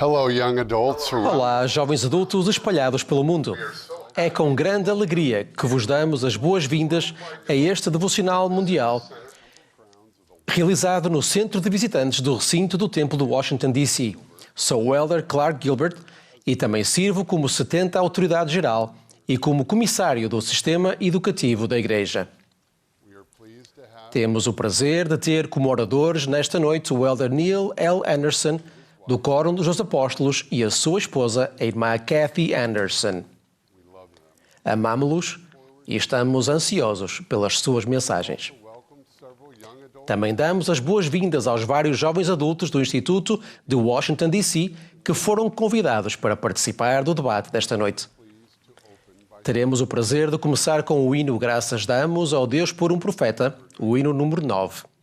Hello, young adults. Olá, jovens adultos espalhados pelo mundo. É com grande alegria que vos damos as boas-vindas a este devocional mundial realizado no Centro de Visitantes do Recinto do Templo de Washington, D.C. Sou o Elder Clark Gilbert e também sirvo como 70 autoridade geral e como comissário do Sistema Educativo da Igreja. Temos o prazer de ter como oradores nesta noite o Elder Neil L. Anderson, do Quórum dos Apóstolos, e a sua esposa, a irmã Kathy Anderson. Amamo-los e estamos ansiosos pelas suas mensagens. Também damos as boas-vindas aos vários jovens adultos do Instituto de Washington, D.C., que foram convidados para participar do debate desta noite. Teremos o prazer de começar com o hino Graças Damos ao Deus por um Profeta, o hino número 9.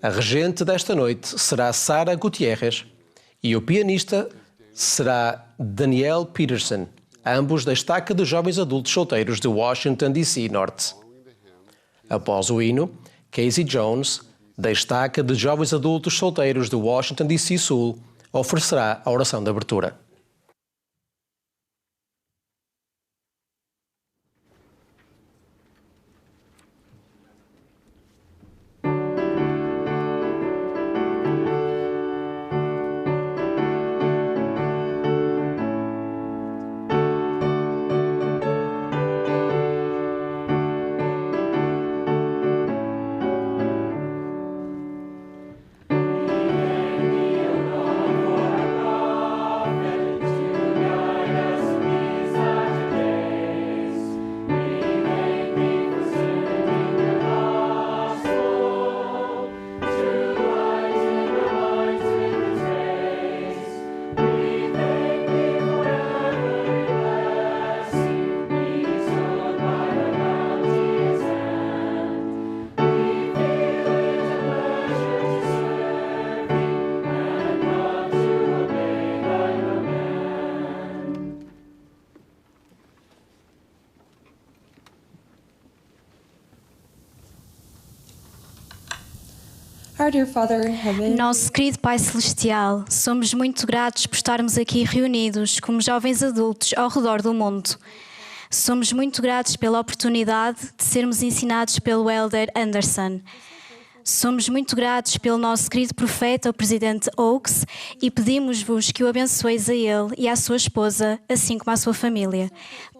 A regente desta noite será Sara Gutierrez e o pianista será Daniel Peterson, ambos da estaca de jovens adultos solteiros de Washington, D.C. Norte. Após o hino, Casey Jones, da estaca de jovens adultos solteiros de Washington, D.C. Sul, oferecerá a oração de abertura. Nosso querido Pai Celestial, somos muito gratos por estarmos aqui reunidos como jovens adultos ao redor do mundo. Somos muito gratos pela oportunidade de sermos ensinados pelo Elder Anderson. Somos muito gratos pelo nosso querido profeta, o Presidente Oaks, e pedimos-vos que o abençoeis a ele e à sua esposa, assim como à sua família.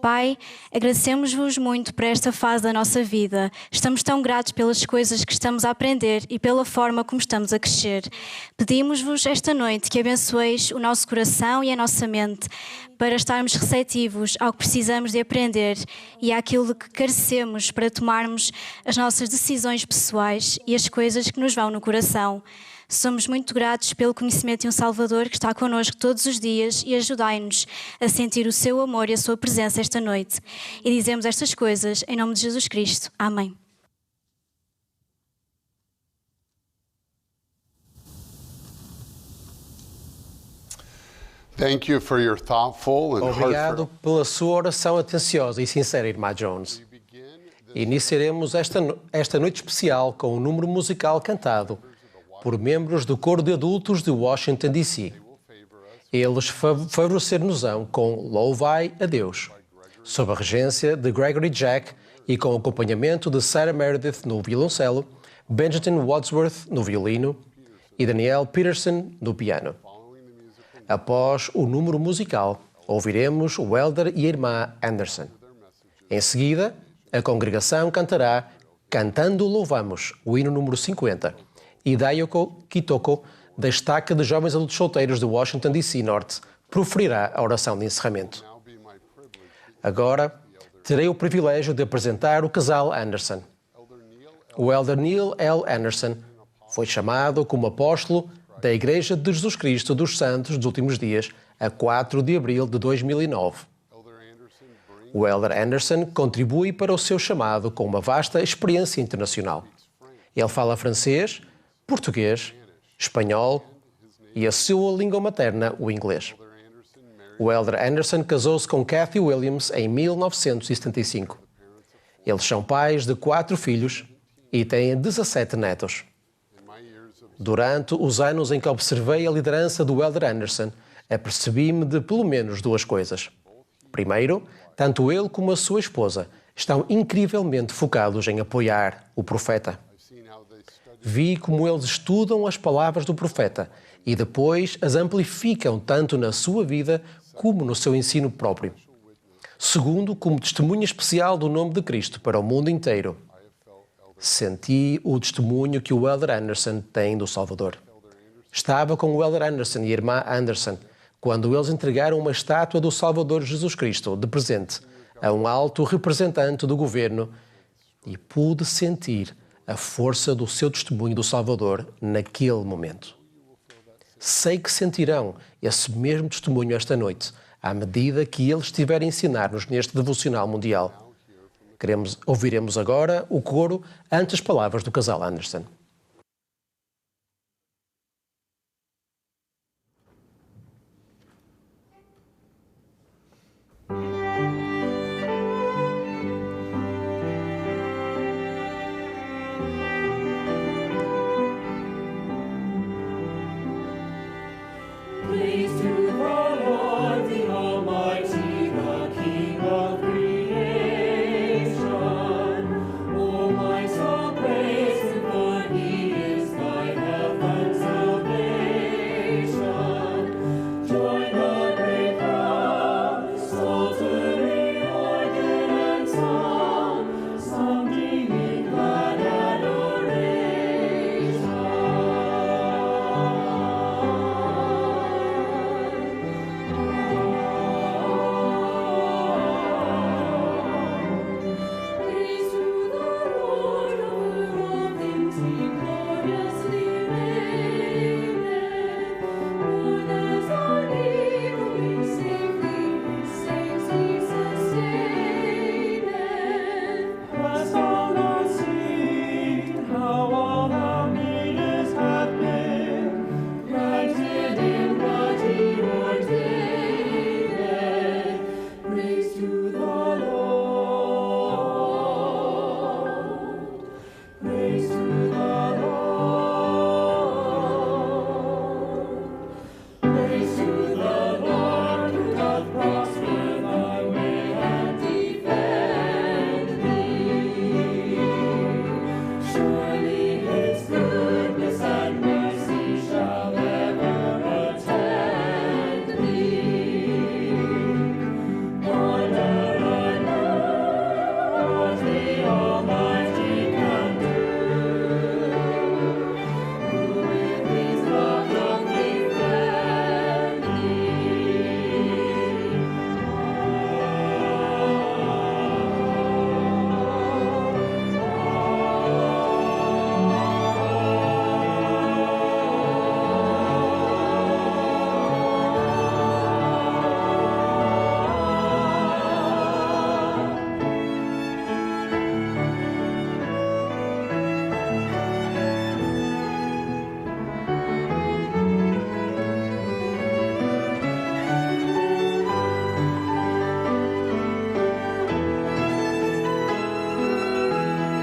Pai, agradecemos-vos muito por esta fase da nossa vida. Estamos tão gratos pelas coisas que estamos a aprender e pela forma como estamos a crescer. Pedimos-vos esta noite que abençoeis o nosso coração e a nossa mente para estarmos receptivos ao que precisamos de aprender e àquilo que carecemos para tomarmos as nossas decisões pessoais e as coisas que nos vão no coração. Somos muito gratos pelo conhecimento de um Salvador que está connosco todos os dias e ajudai-nos a sentir o seu amor e a sua presença esta noite. E dizemos estas coisas em nome de Jesus Cristo. Amém. Thank you for your thoughtful and Obrigado pela sua oração atenciosa e sincera, irmã Jones. Iniciaremos esta noite especial com um número musical cantado por membros do Coro de Adultos de Washington, D.C. Eles favorecer-nos-ão com Louvai a Deus, sob a regência de Gregory Jack e com acompanhamento de Sarah Meredith no violoncelo, Benjamin Wadsworth no violino e Daniel Peterson no piano. Após o número musical, ouviremos o Elder e a irmã Anderson. Em seguida, a congregação cantará Cantando Louvamos, o hino número 50, e Dayoko Kitoko, da estaca de jovens adultos solteiros de Washington, D.C. Norte, proferirá a oração de encerramento. Agora, terei o privilégio de apresentar o casal Anderson. O Elder Neil L. Anderson foi chamado como apóstolo da Igreja de Jesus Cristo dos Santos dos Últimos Dias a 4 de abril de 2009. O Elder Anderson contribui para o seu chamado com uma vasta experiência internacional. Ele fala francês, português, espanhol e a sua língua materna, o inglês. O Elder Anderson casou-se com Kathy Williams em 1975. Eles são pais de 4 filhos e têm 17 netos. Durante os anos em que observei a liderança do Elder Anderson, apercebi-me de pelo menos duas coisas. Primeiro, tanto ele como a sua esposa estão incrivelmente focados em apoiar o profeta. Vi como eles estudam as palavras do profeta e depois as amplificam tanto na sua vida como no seu ensino próprio. Segundo, como testemunha especial do nome de Cristo para o mundo inteiro, senti o testemunho que o Elder Anderson tem do Salvador. Estava com o Elder Anderson e a irmã Anderson quando eles entregaram uma estátua do Salvador Jesus Cristo de presente a um alto representante do governo e pude sentir a força do seu testemunho do Salvador naquele momento. Sei que sentirão esse mesmo testemunho esta noite, à medida que ele estiver a ensinar-nos neste devocional mundial. Ouviremos agora o coro antes das palavras do casal Anderson. Praise to the Lord, the Almighty, the King of creation. O my soul, praise Him, for He is thy help and salvation. Join the great crowd, psaltery, organ, and song, sounding in glad adoration. Praise to the Lord, over all things He gloriously reigneth. Born as our eagle, He safely saves, He sustaineth. Hast thou not seen how all thou needest hath been granted in what He ordaineth? Praise to the Lord. Praise to the Lord. Praise to the Lord, who doth prosper thy way and defend thee. Surely His goodness and mercy shall ever attend thee. Wonder and what the Almighty can do, who with His love doth befriend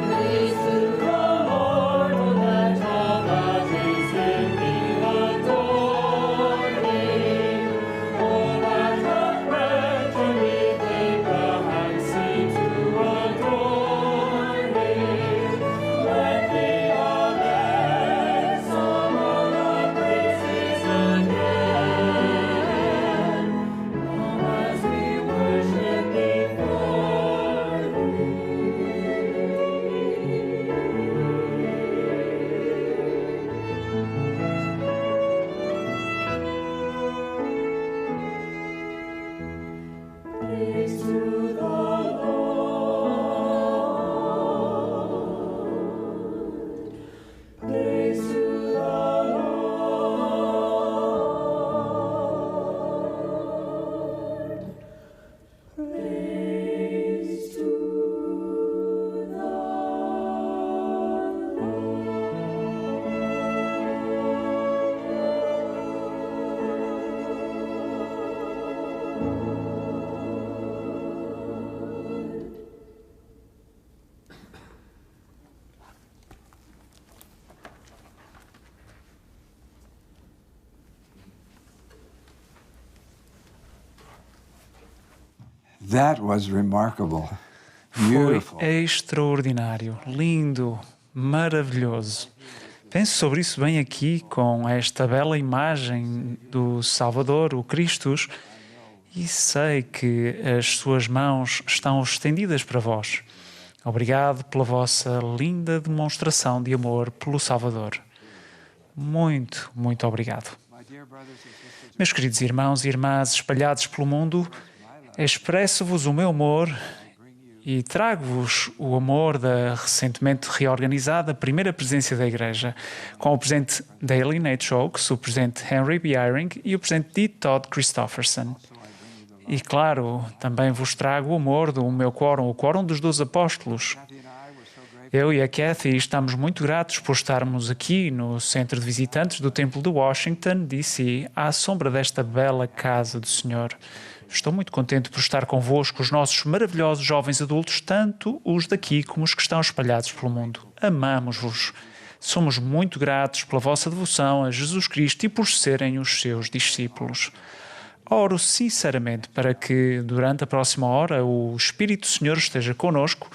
Praise to the Lord, let all that is in me adore Him. All that hath breath and with labor and sing to adore Him. Let the Amen song all our praises again, now as we worship before Him. Praise to the Lord. Praise to the Lord. Praise to the Lord. That was remarkable. Foi Beautiful. extraordinário, lindo, maravilhoso. Penso sobre isso bem aqui, com esta bela imagem do Salvador, o Cristo, e sei que as suas mãos estão estendidas para vós. Obrigado pela vossa linda demonstração de amor pelo Salvador. Muito, muito obrigado. Meus queridos irmãos e irmãs espalhados pelo mundo, expresso-vos o meu amor e trago-vos o amor da recentemente reorganizada primeira presidência da Igreja, com o presidente Dale Nate Oakes, o presidente Henry B. Eyring e o presidente D. Todd Christofferson. E, claro, também vos trago o amor do meu quórum, o quórum dos 12 apóstolos. Eu e a Kathy estamos muito gratos por estarmos aqui no Centro de Visitantes do Templo de Washington, D.C., à sombra desta bela casa do Senhor. Estou muito contente por estar convosco, os nossos maravilhosos jovens adultos, tanto os daqui como os que estão espalhados pelo mundo. Amamos-vos. Somos muito gratos pela vossa devoção a Jesus Cristo e por serem os seus discípulos. Oro sinceramente para que, durante a próxima hora, o Espírito do Senhor esteja conosco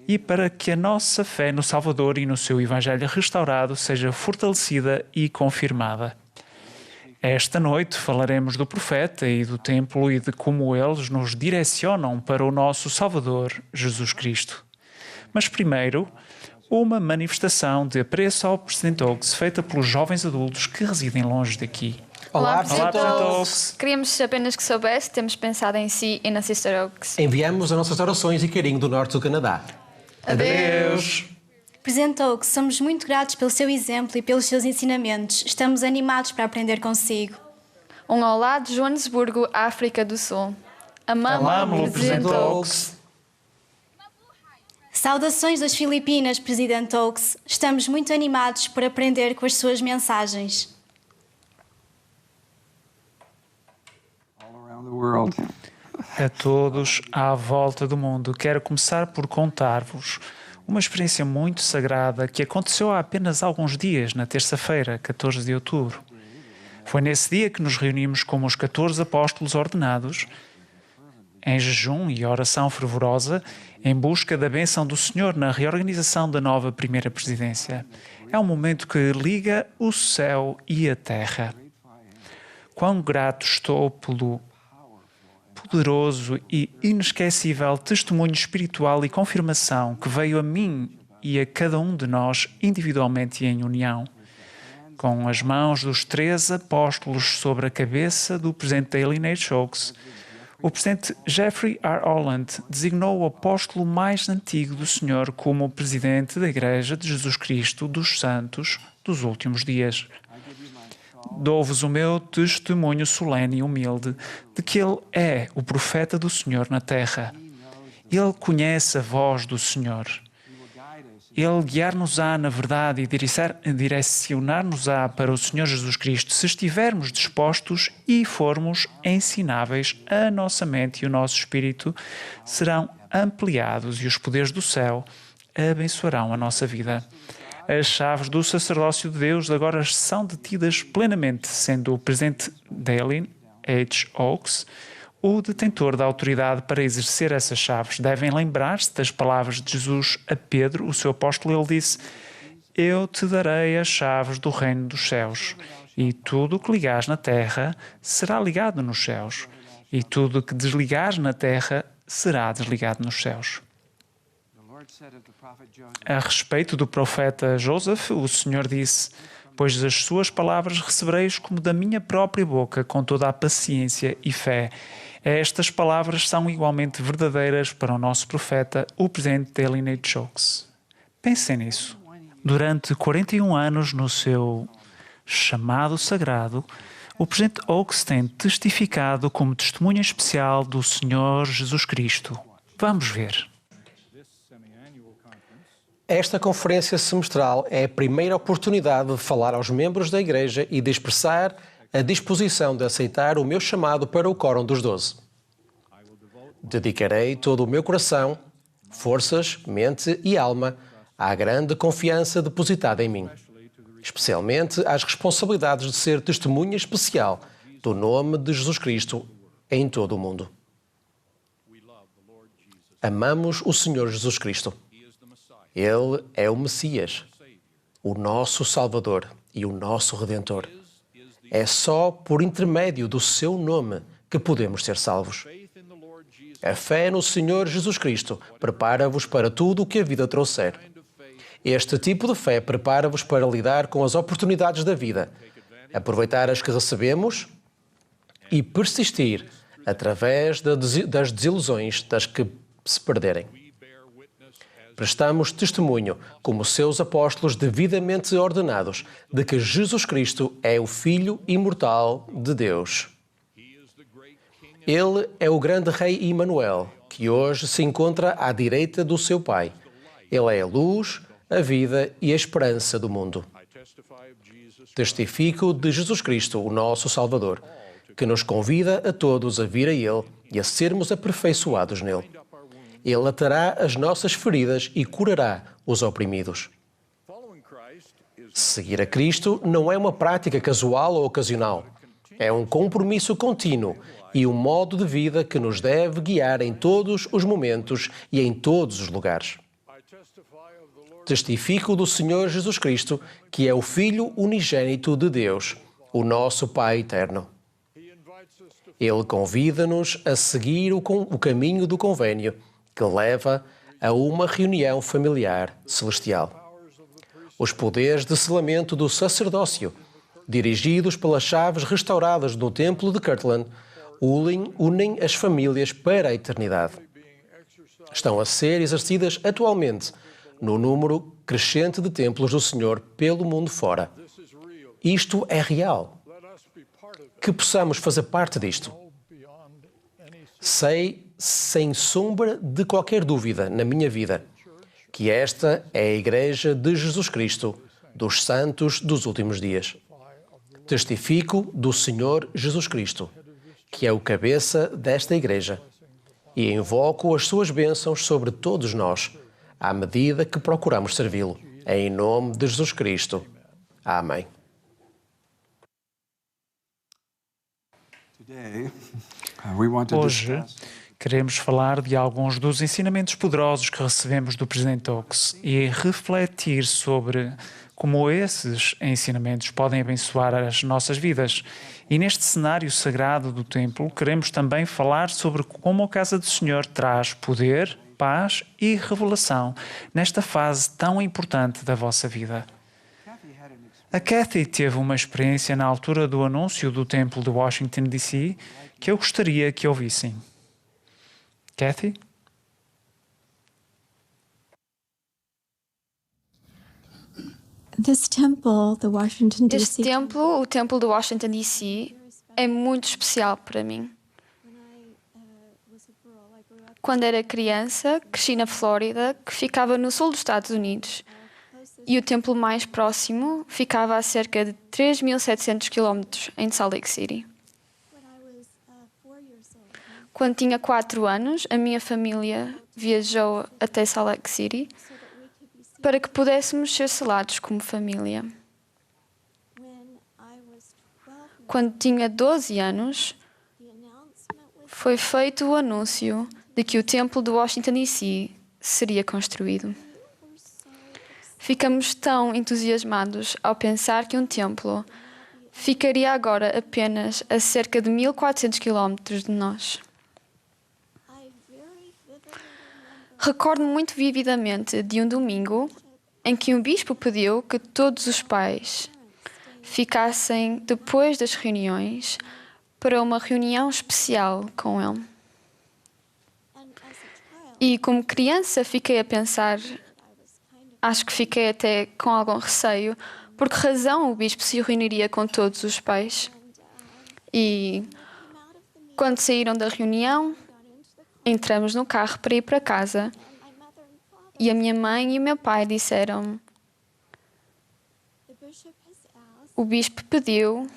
e para que a nossa fé no Salvador e no seu Evangelho restaurado seja fortalecida e confirmada. Esta noite falaremos do profeta e do templo e de como eles nos direcionam para o nosso Salvador, Jesus Cristo. Mas primeiro, uma manifestação de apreço ao Presidente Oakes feita pelos jovens adultos que residem longe daqui. Olá, Olá, Presidente Oakes. Oakes. Queríamos apenas que soubesse, temos pensado em si e na Sister Oakes. Enviamos as nossas orações e carinho do norte do Canadá. Adeus. Presidente Oakes, somos muito gratos pelo seu exemplo e pelos seus ensinamentos. Estamos animados para aprender consigo. Um olá de Joanesburgo, África do Sul. Amamo-lo, Amamos-lo, Presidente Oakes. Saudações das Filipinas, Presidente Oakes. Estamos muito animados por aprender com as suas mensagens. All around the world. A todos à volta do mundo, quero começar por contar-vos uma experiência muito sagrada que aconteceu há apenas alguns dias, na terça-feira, 14 de outubro. Foi nesse dia que nos reunimos como os 14 apóstolos ordenados, em jejum e oração fervorosa, em busca da bênção do Senhor na reorganização da nova primeira presidência. É um momento que liga o céu e a terra. Quão grato estou pelo poderoso e inesquecível testemunho espiritual e confirmação que veio a mim e a cada um de nós individualmente e em união. Com as mãos dos 13 apóstolos sobre a cabeça do presidente Dale Nate Oakes, o presidente Jeffrey R. Holland designou o apóstolo mais antigo do Senhor como presidente da Igreja de Jesus Cristo dos Santos dos últimos dias. Dou-vos o meu testemunho solene e humilde de que Ele é o profeta do Senhor na terra. Ele conhece a voz do Senhor. Ele guiar-nos-á na verdade e direcionar-nos-á para o Senhor Jesus Cristo se estivermos dispostos e formos ensináveis. A nossa mente e o nosso espírito serão ampliados e os poderes do céu abençoarão a nossa vida. As chaves do sacerdócio de Deus agora são detidas plenamente, sendo o presidente Dale H. Oakes o detentor da autoridade para exercer essas chaves. Devem lembrar-se das palavras de Jesus a Pedro, o seu apóstolo. Ele disse: Eu te darei as chaves do reino dos céus, e tudo o que ligares na terra será ligado nos céus, e tudo o que desligares na terra será desligado nos céus. A respeito do profeta Joseph, o Senhor disse: Pois as suas palavras recebereis como da minha própria boca, com toda a paciência e fé. Estas palavras são igualmente verdadeiras para o nosso profeta, o presidente Dale Nate Oakes. Pensem nisso. Durante 41 anos no seu chamado sagrado, o presidente Oakes tem testificado como testemunha especial do Senhor Jesus Cristo. Vamos ver. Esta conferência semestral é a primeira oportunidade de falar aos membros da Igreja e de expressar a disposição de aceitar o meu chamado para o quórum dos 12. Dedicarei todo o meu coração, forças, mente e alma à grande confiança depositada em mim, especialmente às responsabilidades de ser testemunha especial do nome de Jesus Cristo em todo o mundo. amamos o Senhor Jesus Cristo. Ele é o Messias, o nosso Salvador e o nosso Redentor. É só por intermédio do seu nome que podemos ser salvos. A fé no Senhor Jesus Cristo prepara-vos para tudo o que a vida trouxer. Este tipo de fé prepara-vos para lidar com as oportunidades da vida, aproveitar as que recebemos e persistir através das desilusões das que se perderem. Prestamos testemunho, como seus apóstolos devidamente ordenados, de que Jesus Cristo é o Filho imortal de Deus. Ele é o grande Rei Emanuel, que hoje se encontra à direita do seu Pai. Ele é a luz, a vida e a esperança do mundo. Testifico de Jesus Cristo, o nosso Salvador, que nos convida a todos a vir a Ele e a sermos aperfeiçoados nele. Ele atará as nossas feridas e curará os oprimidos. Seguir a Cristo não é uma prática casual ou ocasional. É um compromisso contínuo e um modo de vida que nos deve guiar em todos os momentos e em todos os lugares. Testifico do Senhor Jesus Cristo, que é o Filho unigênito de Deus, o nosso Pai eterno. Ele convida-nos a seguir o caminho do convênio, que leva a uma reunião familiar celestial. Os poderes de selamento do sacerdócio, dirigidos pelas chaves restauradas no Templo de Kirtland, unem as famílias para a eternidade. Estão a ser exercidas atualmente no número crescente de templos do Senhor pelo mundo fora. Isto é real. Que possamos fazer parte disto. Sei, sem sombra de qualquer dúvida na minha vida, que esta é a Igreja de Jesus Cristo, dos santos dos últimos dias. Testifico do Senhor Jesus Cristo, que é o cabeça desta Igreja, e invoco as suas bênçãos sobre todos nós, à medida que procuramos servi-lo. Em nome de Jesus Cristo. Amém. Hoje, queremos falar de alguns dos ensinamentos poderosos que recebemos do Presidente Oaks e refletir sobre como esses ensinamentos podem abençoar as nossas vidas. E neste cenário sagrado do templo, queremos também falar sobre como a Casa do Senhor traz poder, paz e revelação nesta fase tão importante da vossa vida. A Kathy teve uma experiência na altura do anúncio do templo de Washington, D.C., que eu gostaria que ouvissem. Kathy? Este templo, o Templo de Washington, D.C., é muito especial para mim. Quando era criança, cresci na Flórida, que ficava no sul dos Estados Unidos, e o templo mais próximo ficava a cerca de 3.700 km em Salt Lake City. Quando tinha 4 anos, a minha família viajou até Salt Lake City para que pudéssemos ser selados como família. Quando tinha 12 anos, foi feito o anúncio de que o templo de Washington, D.C. seria construído. Ficamos tão entusiasmados ao pensar que um templo ficaria agora apenas a cerca de 1.400 km de nós. Recordo-me muito vividamente de um domingo em que um bispo pediu que todos os pais ficassem depois das reuniões para uma reunião especial com ele. E como criança fiquei a pensar, acho que fiquei até com algum receio, por que razão o bispo se reuniria com todos os pais. E quando saíram da reunião, entramos no carro para ir para casa e a minha mãe e o meu pai disseram: o bispo pediu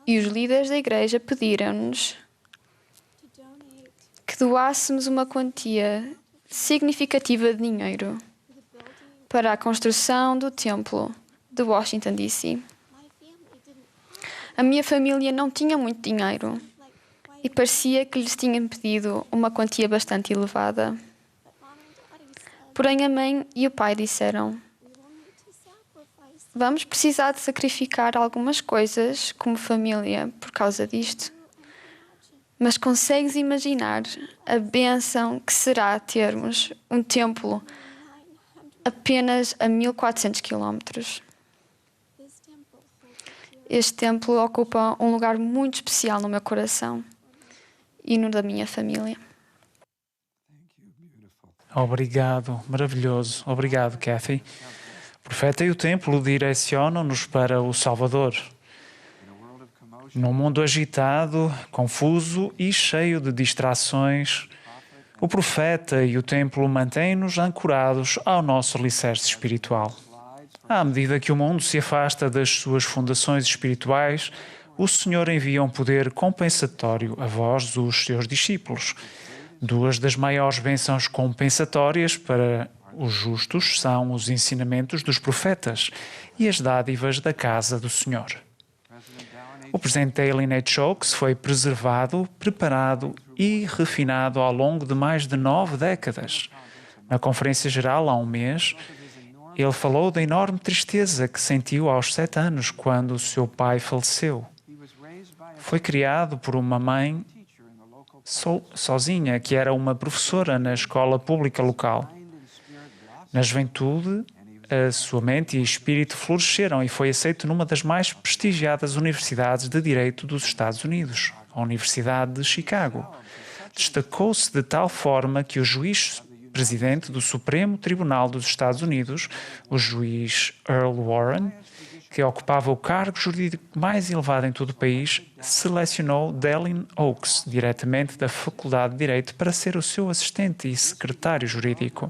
e os líderes da igreja pediram-nos que doássemos uma quantia significativa de dinheiro para a construção do templo de Washington, D.C. A minha família não tinha muito dinheiro e parecia que lhes tinham pedido uma quantia bastante elevada. Porém, a mãe e o pai disseram: vamos precisar de sacrificar algumas coisas como família por causa disto. Mas consegues imaginar a bênção que será termos um templo apenas a 1400 quilómetros? Este templo ocupa um lugar muito especial no meu coração e no da minha família. Obrigado, maravilhoso. Obrigado, Kathy. O profeta e o templo direcionam-nos para o Salvador. Num mundo agitado, confuso e cheio de distrações, o profeta e o templo mantêm-nos ancorados ao nosso alicerce espiritual. À medida que o mundo se afasta das suas fundações espirituais, o Senhor envia um poder compensatório a vós, os seus discípulos. Duas das maiores bênçãos compensatórias para os justos são os ensinamentos dos profetas e as dádivas da casa do Senhor. O presidente Dallin H. Oaks foi preservado, preparado e refinado ao longo de mais de 9 décadas. Na Conferência Geral, há um mês, ele falou da enorme tristeza que sentiu aos 7 anos quando o seu pai faleceu. Foi criado por uma mãe sozinha, que era uma professora na escola pública local. Na juventude, a sua mente e espírito floresceram e foi aceito numa das mais prestigiadas universidades de Direito dos Estados Unidos, a Universidade de Chicago. Destacou-se de tal forma que o juiz-presidente do Supremo Tribunal dos Estados Unidos, o juiz Earl Warren, que ocupava o cargo jurídico mais elevado em todo o país, selecionou Dallin Oaks, diretamente da Faculdade de Direito, para ser o seu assistente e secretário jurídico.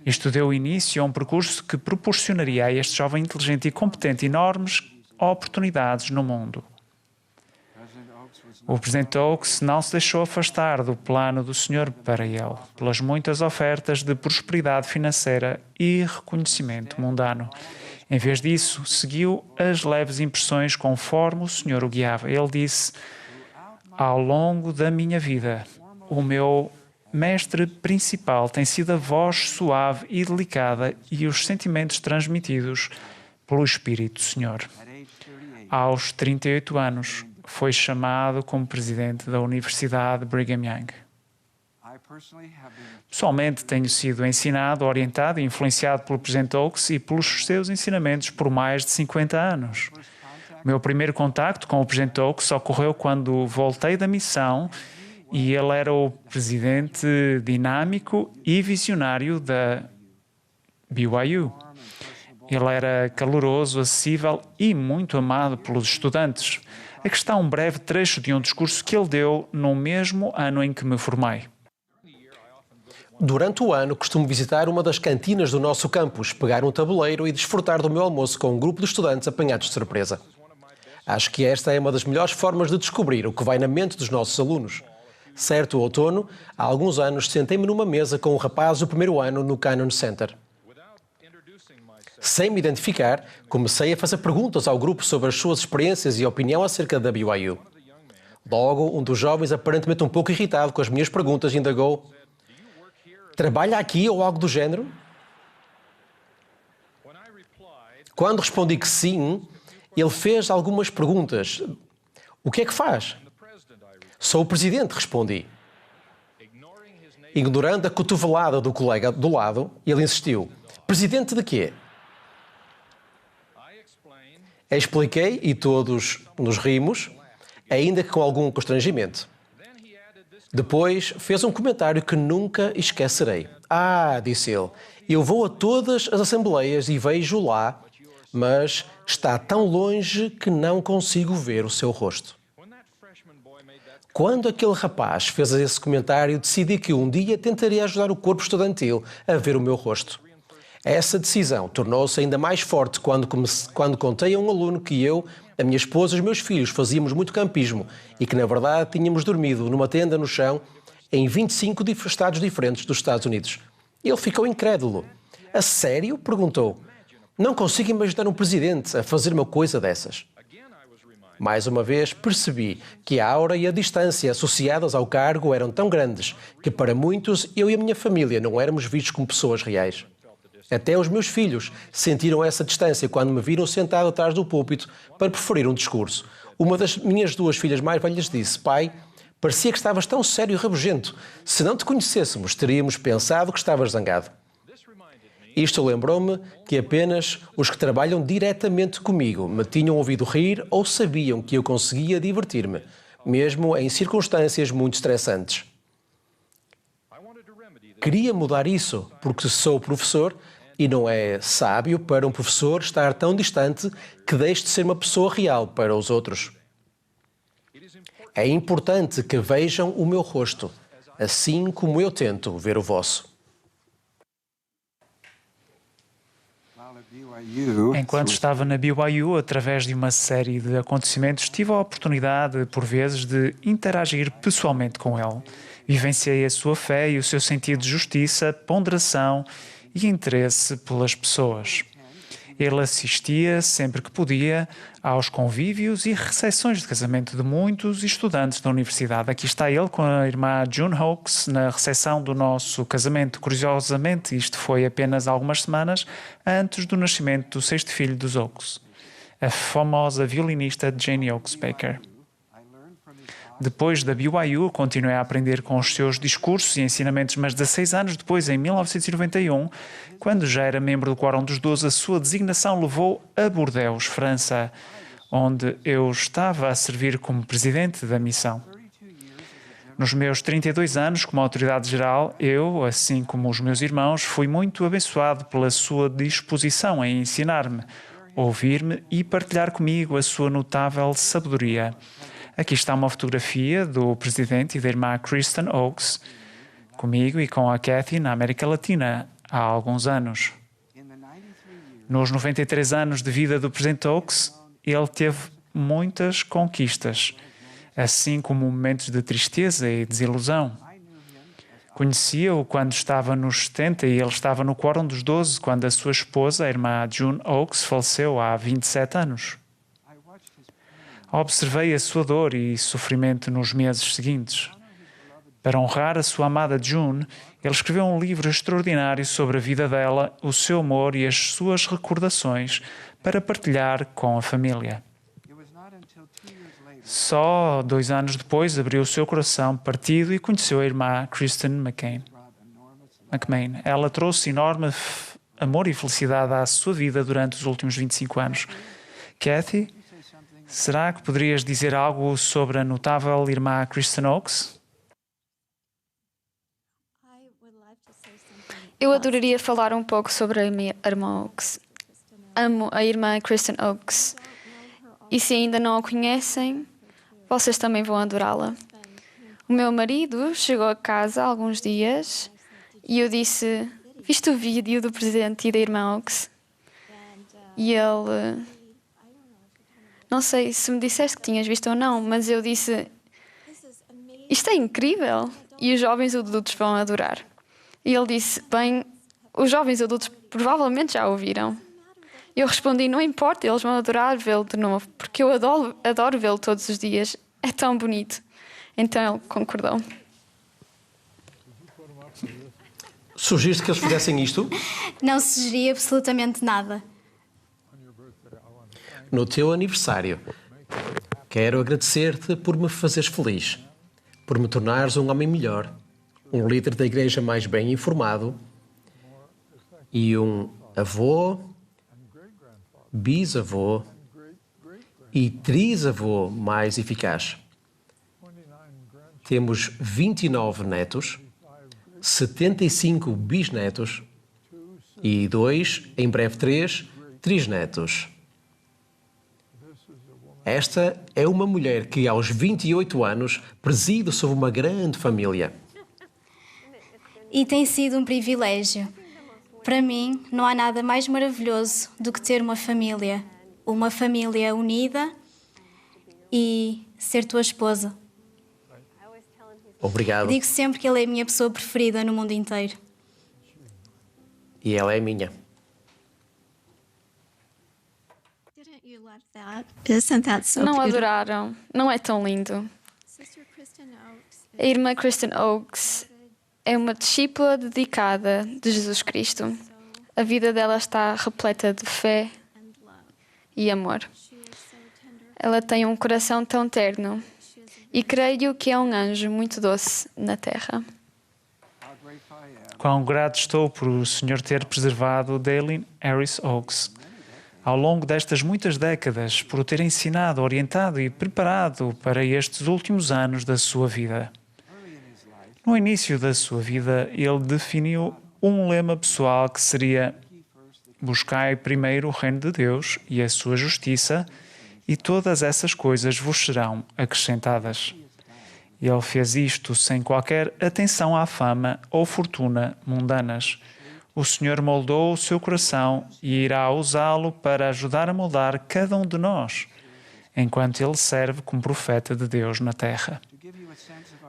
Isto deu início a um percurso que proporcionaria a este jovem inteligente e competente enormes oportunidades no mundo. O presidente Oaks não se deixou afastar do plano do Senhor para ele, pelas muitas ofertas de prosperidade financeira e reconhecimento mundano. Em vez disso, seguiu as leves impressões conforme o Senhor o guiava. Ele disse: ao longo da minha vida, o meu mestre principal tem sido a voz suave e delicada e os sentimentos transmitidos pelo Espírito do Senhor. Aos 38 anos, foi chamado como presidente da Universidade Brigham Young. Pessoalmente, tenho sido ensinado, orientado e influenciado pelo presidente Oaks e pelos seus ensinamentos por mais de 50 anos. O meu primeiro contacto com o presidente Oaks ocorreu quando voltei da missão e ele era o presidente dinâmico e visionário da BYU. Ele era caloroso, acessível e muito amado pelos estudantes. Aqui está um breve trecho de um discurso que ele deu no mesmo ano em que me formei. Durante o ano, costumo visitar uma das cantinas do nosso campus, pegar um tabuleiro e desfrutar do meu almoço com um grupo de estudantes apanhados de surpresa. Acho que esta é uma das melhores formas de descobrir o que vai na mente dos nossos alunos. Certo outono, há alguns anos, sentei-me numa mesa com um rapaz do primeiro ano no Cannon Center. Sem me identificar, comecei a fazer perguntas ao grupo sobre as suas experiências e opinião acerca da BYU. Logo, um dos jovens, aparentemente um pouco irritado com as minhas perguntas, indagou: trabalha aqui ou algo do género? Quando respondi que sim, ele fez algumas perguntas. O que é que faz? Sou o presidente, respondi. Ignorando a cotovelada do colega do lado, ele insistiu: presidente de quê? Expliquei e todos nos rimos, ainda que com algum constrangimento. Depois fez um comentário que nunca esquecerei. Disse ele, eu vou a todas as assembleias e vejo lá, mas está tão longe que não consigo ver o seu rosto. Quando aquele rapaz fez esse comentário, decidi que um dia tentaria ajudar o corpo estudantil a ver o meu rosto. Essa decisão tornou-se ainda mais forte quando contei a um aluno que eu, a minha esposa e os meus filhos fazíamos muito campismo e que, na verdade, tínhamos dormido numa tenda no chão em 25 estados diferentes dos Estados Unidos. Ele ficou incrédulo. A sério? Perguntou. Não consigo imaginar um presidente a fazer uma coisa dessas. Mais uma vez, percebi que a aura e a distância associadas ao cargo eram tão grandes que, para muitos, eu e a minha família não éramos vistos como pessoas reais. Até os meus filhos sentiram essa distância quando me viram sentado atrás do púlpito para proferir um discurso. Uma das minhas 2 filhas mais velhas disse: "Pai, parecia que estavas tão sério e rabugento. Se não te conhecêssemos, teríamos pensado que estavas zangado." Isto lembrou-me que apenas os que trabalham diretamente comigo me tinham ouvido rir ou sabiam que eu conseguia divertir-me, mesmo em circunstâncias muito estressantes. Queria mudar isso, porque sou professor e não é sábio para um professor estar tão distante que deixe de ser uma pessoa real para os outros. É importante que vejam o meu rosto, assim como eu tento ver o vosso. Enquanto estava na BYU, através de uma série de acontecimentos, tive a oportunidade, por vezes, de interagir pessoalmente com ele. Vivenciei a sua fé e o seu sentido de justiça, ponderação e interesse pelas pessoas. Ele assistia, sempre que podia, aos convívios e recepções de casamento de muitos estudantes da universidade. Aqui está ele com a irmã June Oakes na recepção do nosso casamento. Curiosamente, isto foi apenas algumas semanas antes do nascimento do 6º filho dos Oakes, a famosa violinista Jane Oakes Baker. Depois da BYU, continuei a aprender com os seus discursos e ensinamentos, mas 16 anos depois, em 1991, quando já era membro do Quórum dos 12, a sua designação levou a Bordeaux, França, onde eu estava a servir como presidente da missão. Nos meus 32 anos como autoridade geral, eu, assim como os meus irmãos, fui muito abençoado pela sua disposição em ensinar-me, ouvir-me e partilhar comigo a sua notável sabedoria. Aqui está uma fotografia do presidente e da irmã Kristen Oakes, comigo e com a Kathy na América Latina há alguns anos. Nos 93 anos de vida do presidente Oakes, ele teve muitas conquistas, assim como momentos de tristeza e desilusão. Conhecia-o quando estava nos 70 e ele estava no Quórum dos 12 quando a sua esposa, a irmã June Oakes, faleceu há 27 anos. Observei a sua dor e sofrimento nos meses seguintes. Para honrar a sua amada June, ele escreveu um livro extraordinário sobre a vida dela, o seu amor e as suas recordações para partilhar com a família. Só 2 anos depois abriu o seu coração partido e conheceu a irmã Kristen McMahon. Ela trouxe enorme amor e felicidade à sua vida durante os últimos 25 anos. Kathy, será que poderias dizer algo sobre a notável irmã Kristen Oakes? Eu adoraria falar um pouco sobre a minha irmã Oakes. Amo a irmã Kristen Oakes. E se ainda não a conhecem, vocês também vão adorá-la. O meu marido chegou a casa há alguns dias e eu disse: "Viste o vídeo do presidente e da irmã Oakes?" E ele... Não sei se me disseste que tinhas visto ou não, mas eu disse: "Isto é incrível e os jovens adultos vão adorar." E ele disse: "Bem, os jovens adultos provavelmente já ouviram." Eu respondi: "Não importa, eles vão adorar vê-lo de novo, porque eu adoro vê-lo todos os dias. É tão bonito." Então ele concordou. Sugeriste que eles fizessem isto? Não sugeri absolutamente nada. No teu aniversário, quero agradecer-te por me fazeres feliz, por me tornares um homem melhor, um líder da igreja mais bem informado e um avô, bisavô e trisavô mais eficaz. Temos 29 netos, 75 bisnetos e 2, em breve 3, trisnetos. Esta é uma mulher que, aos 28 anos, preside sobre uma grande família. E tem sido um privilégio. Para mim, não há nada mais maravilhoso do que ter uma família unida e ser tua esposa. Obrigado. Digo sempre que ele é a minha pessoa preferida no mundo inteiro. E ela é minha. Isn't that so Não beautiful? adoraram. Não é tão lindo. Sister Kristen Oakes A irmã Kristen Oakes é uma discípula dedicada de Jesus Cristo. A vida dela está repleta de fé and love. e amor. She is so tender. Ela tem um coração tão terno e creio que é um anjo muito doce na terra. How grateful I am. Quão grato estou por o Senhor ter preservado Dalen Harris Oakes ao longo destas muitas décadas, por o ter ensinado, orientado e preparado para estes últimos anos da sua vida. No início da sua vida, ele definiu um lema pessoal que seria: buscai primeiro o reino de Deus e a sua justiça, e todas essas coisas vos serão acrescentadas. Ele fez isto sem qualquer atenção à fama ou fortuna mundanas. O Senhor moldou o seu coração e irá usá-lo para ajudar a moldar cada um de nós, enquanto ele serve como profeta de Deus na terra.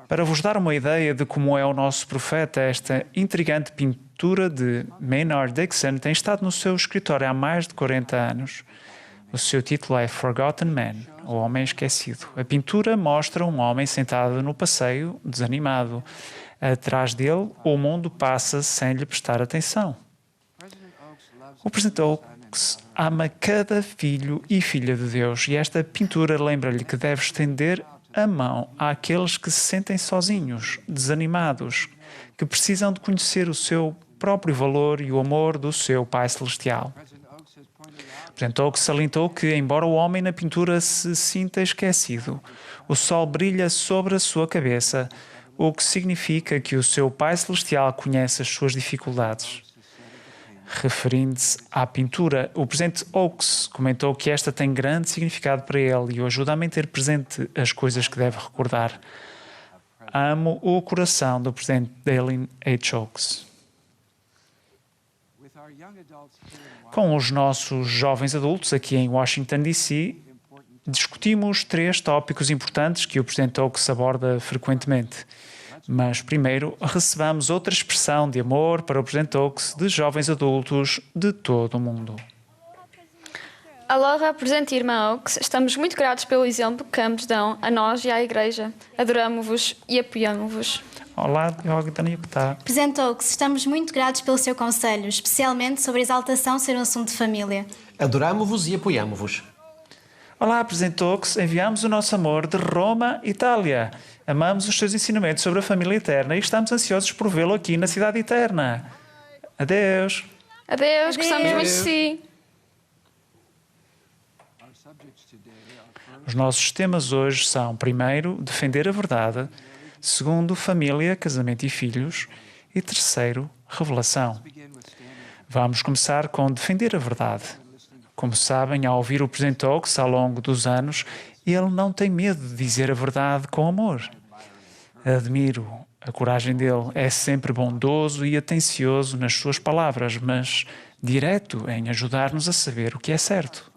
Para vos dar uma ideia de como é o nosso profeta, esta intrigante pintura de Maynard Dixon tem estado no seu escritório há mais de 40 anos. O seu título é Forgotten Man, o Homem Esquecido. A pintura mostra um homem sentado no passeio, desanimado. Atrás dele, o mundo passa sem lhe prestar atenção. O Presidente Oakes ama cada filho e filha de Deus, e esta pintura lembra-lhe que deve estender a mão àqueles que se sentem sozinhos, desanimados, que precisam de conhecer o seu próprio valor e o amor do seu Pai Celestial. O Presidente Oakes salientou que, embora o homem na pintura se sinta esquecido, o sol brilha sobre a sua cabeça, o que significa que o seu Pai Celestial conhece as suas dificuldades. Referindo-se à pintura, o Presidente Oakes comentou que esta tem grande significado para ele e o ajuda a manter presente as coisas que deve recordar. Amo o coração do Presidente Dalen H. Oakes. Com os nossos jovens adultos aqui em Washington, D.C., discutimos 3 tópicos importantes que o Presidente Oakes aborda frequentemente. Mas primeiro recebamos outra expressão de amor para o Presidente Oakes de jovens adultos de todo o mundo. Aloha, Presidente e Irmã Oakes. Estamos muito gratos pelo exemplo que ambos dão a nós e à Igreja. Adoramos-vos e apoiamos-vos. Olá, Yogdan Yukta. Presidente Oakes, estamos muito gratos pelo seu conselho, especialmente sobre a exaltação ser um assunto de família. Adoramo-vos e apoiamo-vos. Olá, Presidente Oakes. Enviamos o nosso amor de Roma, Itália. Amamos os seus ensinamentos sobre a família eterna e estamos ansiosos por vê-lo aqui na Cidade Eterna. Adeus. Adeus, gostamos muito de si. Os nossos temas hoje são, primeiro, defender a verdade, segundo, família, casamento e filhos, e terceiro, revelação. Vamos começar com defender a verdade. Como sabem, ao ouvir o Presidente Oakes ao longo dos anos, ele não tem medo de dizer a verdade com amor. Admiro a coragem dele. É sempre bondoso e atencioso nas suas palavras, mas direto em ajudar-nos a saber o que é certo.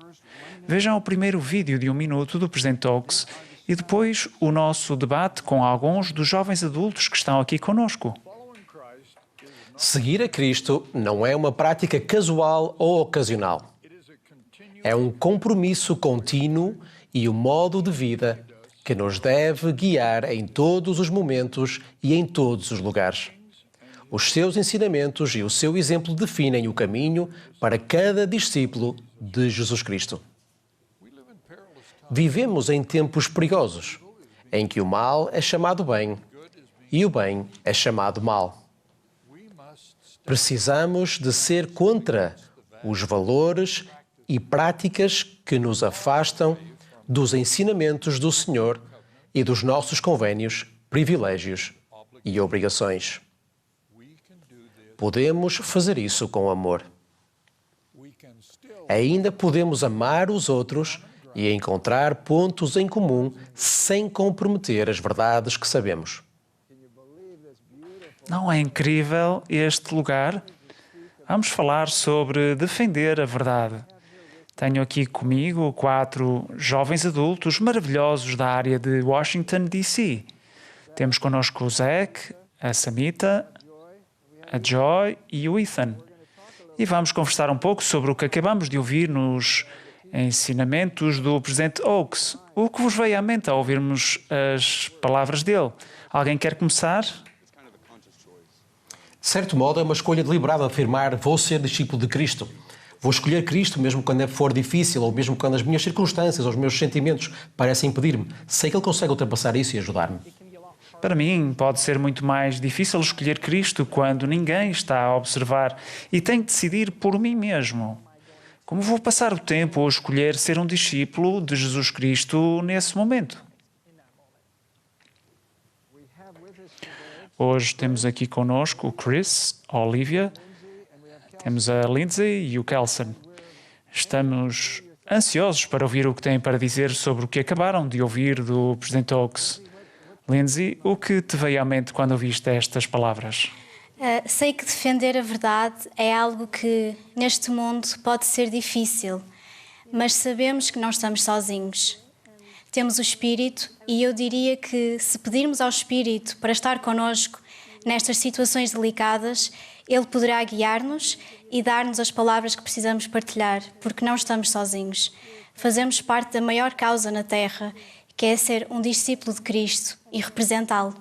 Vejam o primeiro vídeo de 1 minuto do Presidente Oakes e depois o nosso debate com alguns dos jovens adultos que estão aqui conosco. Seguir a Cristo não é uma prática casual ou ocasional. É um compromisso contínuo e um modo de vida que nos deve guiar em todos os momentos e em todos os lugares. Os seus ensinamentos e o seu exemplo definem o caminho para cada discípulo de Jesus Cristo. Vivemos em tempos perigosos, em que o mal é chamado bem e o bem é chamado mal. Precisamos de ser contra os valores e práticas que nos afastam dos ensinamentos do Senhor e dos nossos convênios, privilégios e obrigações. Podemos fazer isso com amor. Ainda podemos amar os outros e encontrar pontos em comum sem comprometer as verdades que sabemos. Não é incrível este lugar? Vamos falar sobre defender a verdade. Tenho aqui comigo 4 jovens adultos maravilhosos da área de Washington, D.C. Temos connosco o Zack, a Samita, a Joy e o Ethan. E vamos conversar um pouco sobre o que acabamos de ouvir nos ensinamentos do Presidente Oaks. O que vos veio à mente ao ouvirmos as palavras dele? Alguém quer começar? De certo modo, é uma escolha deliberada de afirmar: vou ser discípulo de Cristo. Vou escolher Cristo mesmo quando for difícil, ou mesmo quando as minhas circunstâncias ou os meus sentimentos parecem impedir-me. Sei que Ele consegue ultrapassar isso e ajudar-me. Para mim, pode ser muito mais difícil escolher Cristo quando ninguém está a observar e tenho que decidir por mim mesmo. Como vou passar o tempo a escolher ser um discípulo de Jesus Cristo nesse momento? Hoje temos aqui conosco o Chris, a Olivia, temos a Lindsay e o Kelson. Estamos ansiosos para ouvir o que têm para dizer sobre o que acabaram de ouvir do Presidente Oaks. Lindsay, o que te veio à mente quando ouviste estas palavras? Sei que defender a verdade é algo que neste mundo pode ser difícil, mas sabemos que não estamos sozinhos. Temos o Espírito e eu diria que se pedirmos ao Espírito para estar connosco nestas situações delicadas, Ele poderá guiar-nos e dar-nos as palavras que precisamos partilhar, porque não estamos sozinhos. Fazemos parte da maior causa na Terra, que é ser um discípulo de Cristo e representá-lo.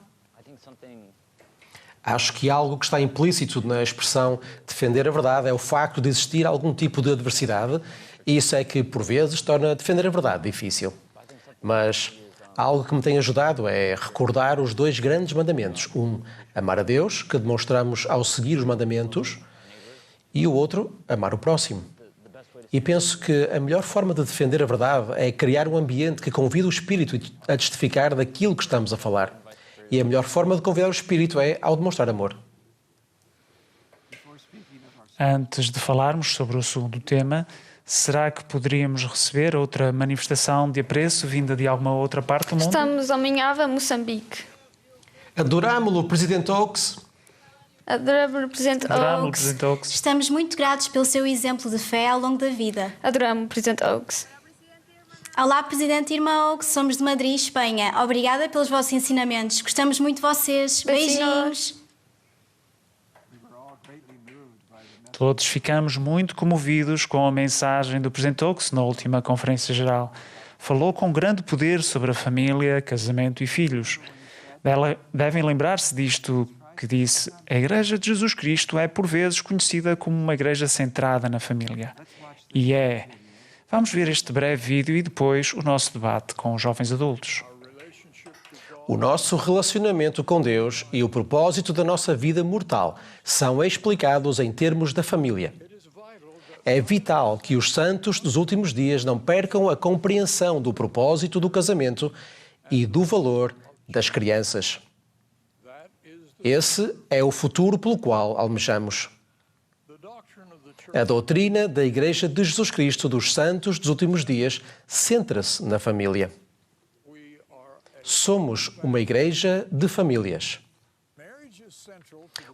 Acho que algo que está implícito na expressão defender a verdade é o facto de existir algum tipo de adversidade, e isso é que, por vezes, torna defender a verdade difícil. Mas algo que me tem ajudado é recordar os dois grandes mandamentos. Um, amar a Deus, que demonstramos ao seguir os mandamentos, e o outro, amar o próximo. E penso que a melhor forma de defender a verdade é criar um ambiente que convida o Espírito a testificar daquilo que estamos a falar. E a melhor forma de convidar o Espírito é ao demonstrar amor. Antes de falarmos sobre o segundo tema, será que poderíamos receber outra manifestação de apreço vinda de alguma outra parte do mundo? Estamos a Minhava, Moçambique. Adorámo-lo, Presidente Oaks. Adoramos o Presidente Adoramos o Oaks. Presidente Oaks. Estamos muito gratos pelo seu exemplo de fé ao longo da vida. Adoramos o Presidente Oaks. Olá, Presidente Irmã Oaks, somos de Madrid, Espanha. Obrigada pelos vossos ensinamentos. Gostamos muito de vocês. Beijinhos. Beijinhos. Todos ficamos muito comovidos com a mensagem do Presidente Oaks na última Conferência Geral. Falou com grande poder sobre a família, casamento e filhos. Devem lembrar-se disto que disse: a Igreja de Jesus Cristo é por vezes conhecida como uma igreja centrada na família. E é. Vamos ver este breve vídeo e depois o nosso debate com os jovens adultos. O nosso relacionamento com Deus e o propósito da nossa vida mortal são explicados em termos da família. É vital que os santos dos últimos dias não percam a compreensão do propósito do casamento e do valor das crianças. Esse é o futuro pelo qual almejamos. A doutrina da Igreja de Jesus Cristo dos Santos dos últimos dias centra-se na família. Somos uma igreja de famílias.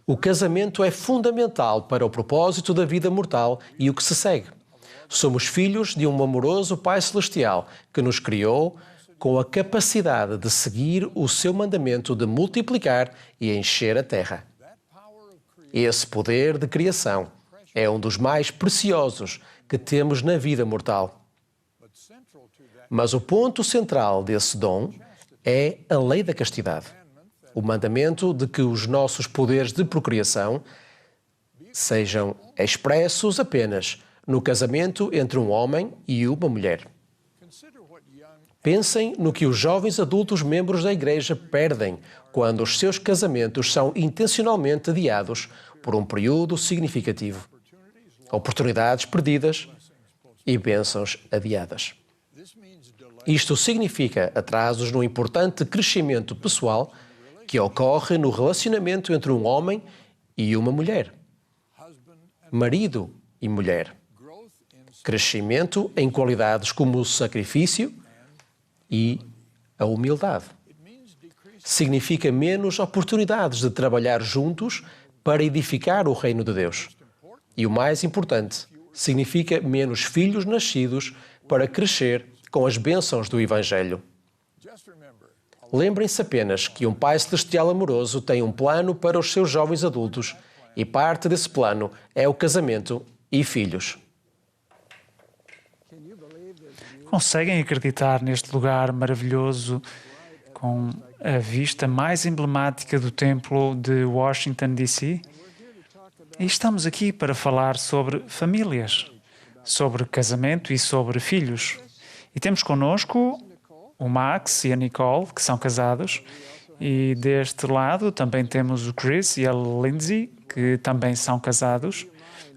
O casamento é fundamental para o propósito da vida mortal e o que se segue. Somos filhos de um amoroso Pai Celestial que nos criou com a capacidade de seguir o seu mandamento de multiplicar e encher a terra. Esse poder de criação é um dos mais preciosos que temos na vida mortal. Mas o ponto central desse dom é a lei da castidade, o mandamento de que os nossos poderes de procriação sejam expressos apenas no casamento entre um homem e uma mulher. Pensem no que os jovens adultos membros da Igreja perdem quando os seus casamentos são intencionalmente adiados por um período significativo. Oportunidades perdidas e bênçãos adiadas. Isto significa atrasos no importante crescimento pessoal que ocorre no relacionamento entre um homem e uma mulher, marido e mulher. Crescimento em qualidades como o sacrifício e a humildade. Significa menos oportunidades de trabalhar juntos para edificar o reino de Deus. E o mais importante, significa menos filhos nascidos para crescer com as bênçãos do Evangelho. Lembrem-se apenas que um Pai Celestial amoroso tem um plano para os seus jovens adultos e parte desse plano é o casamento e filhos. conseguem acreditar neste lugar maravilhoso com a vista mais emblemática do templo de Washington, D.C.? E estamos aqui para falar sobre famílias, sobre casamento e sobre filhos. E temos connosco o Max e a Nicole, que são casados, e deste lado também temos o Chris e a Lindsay, que também são casados.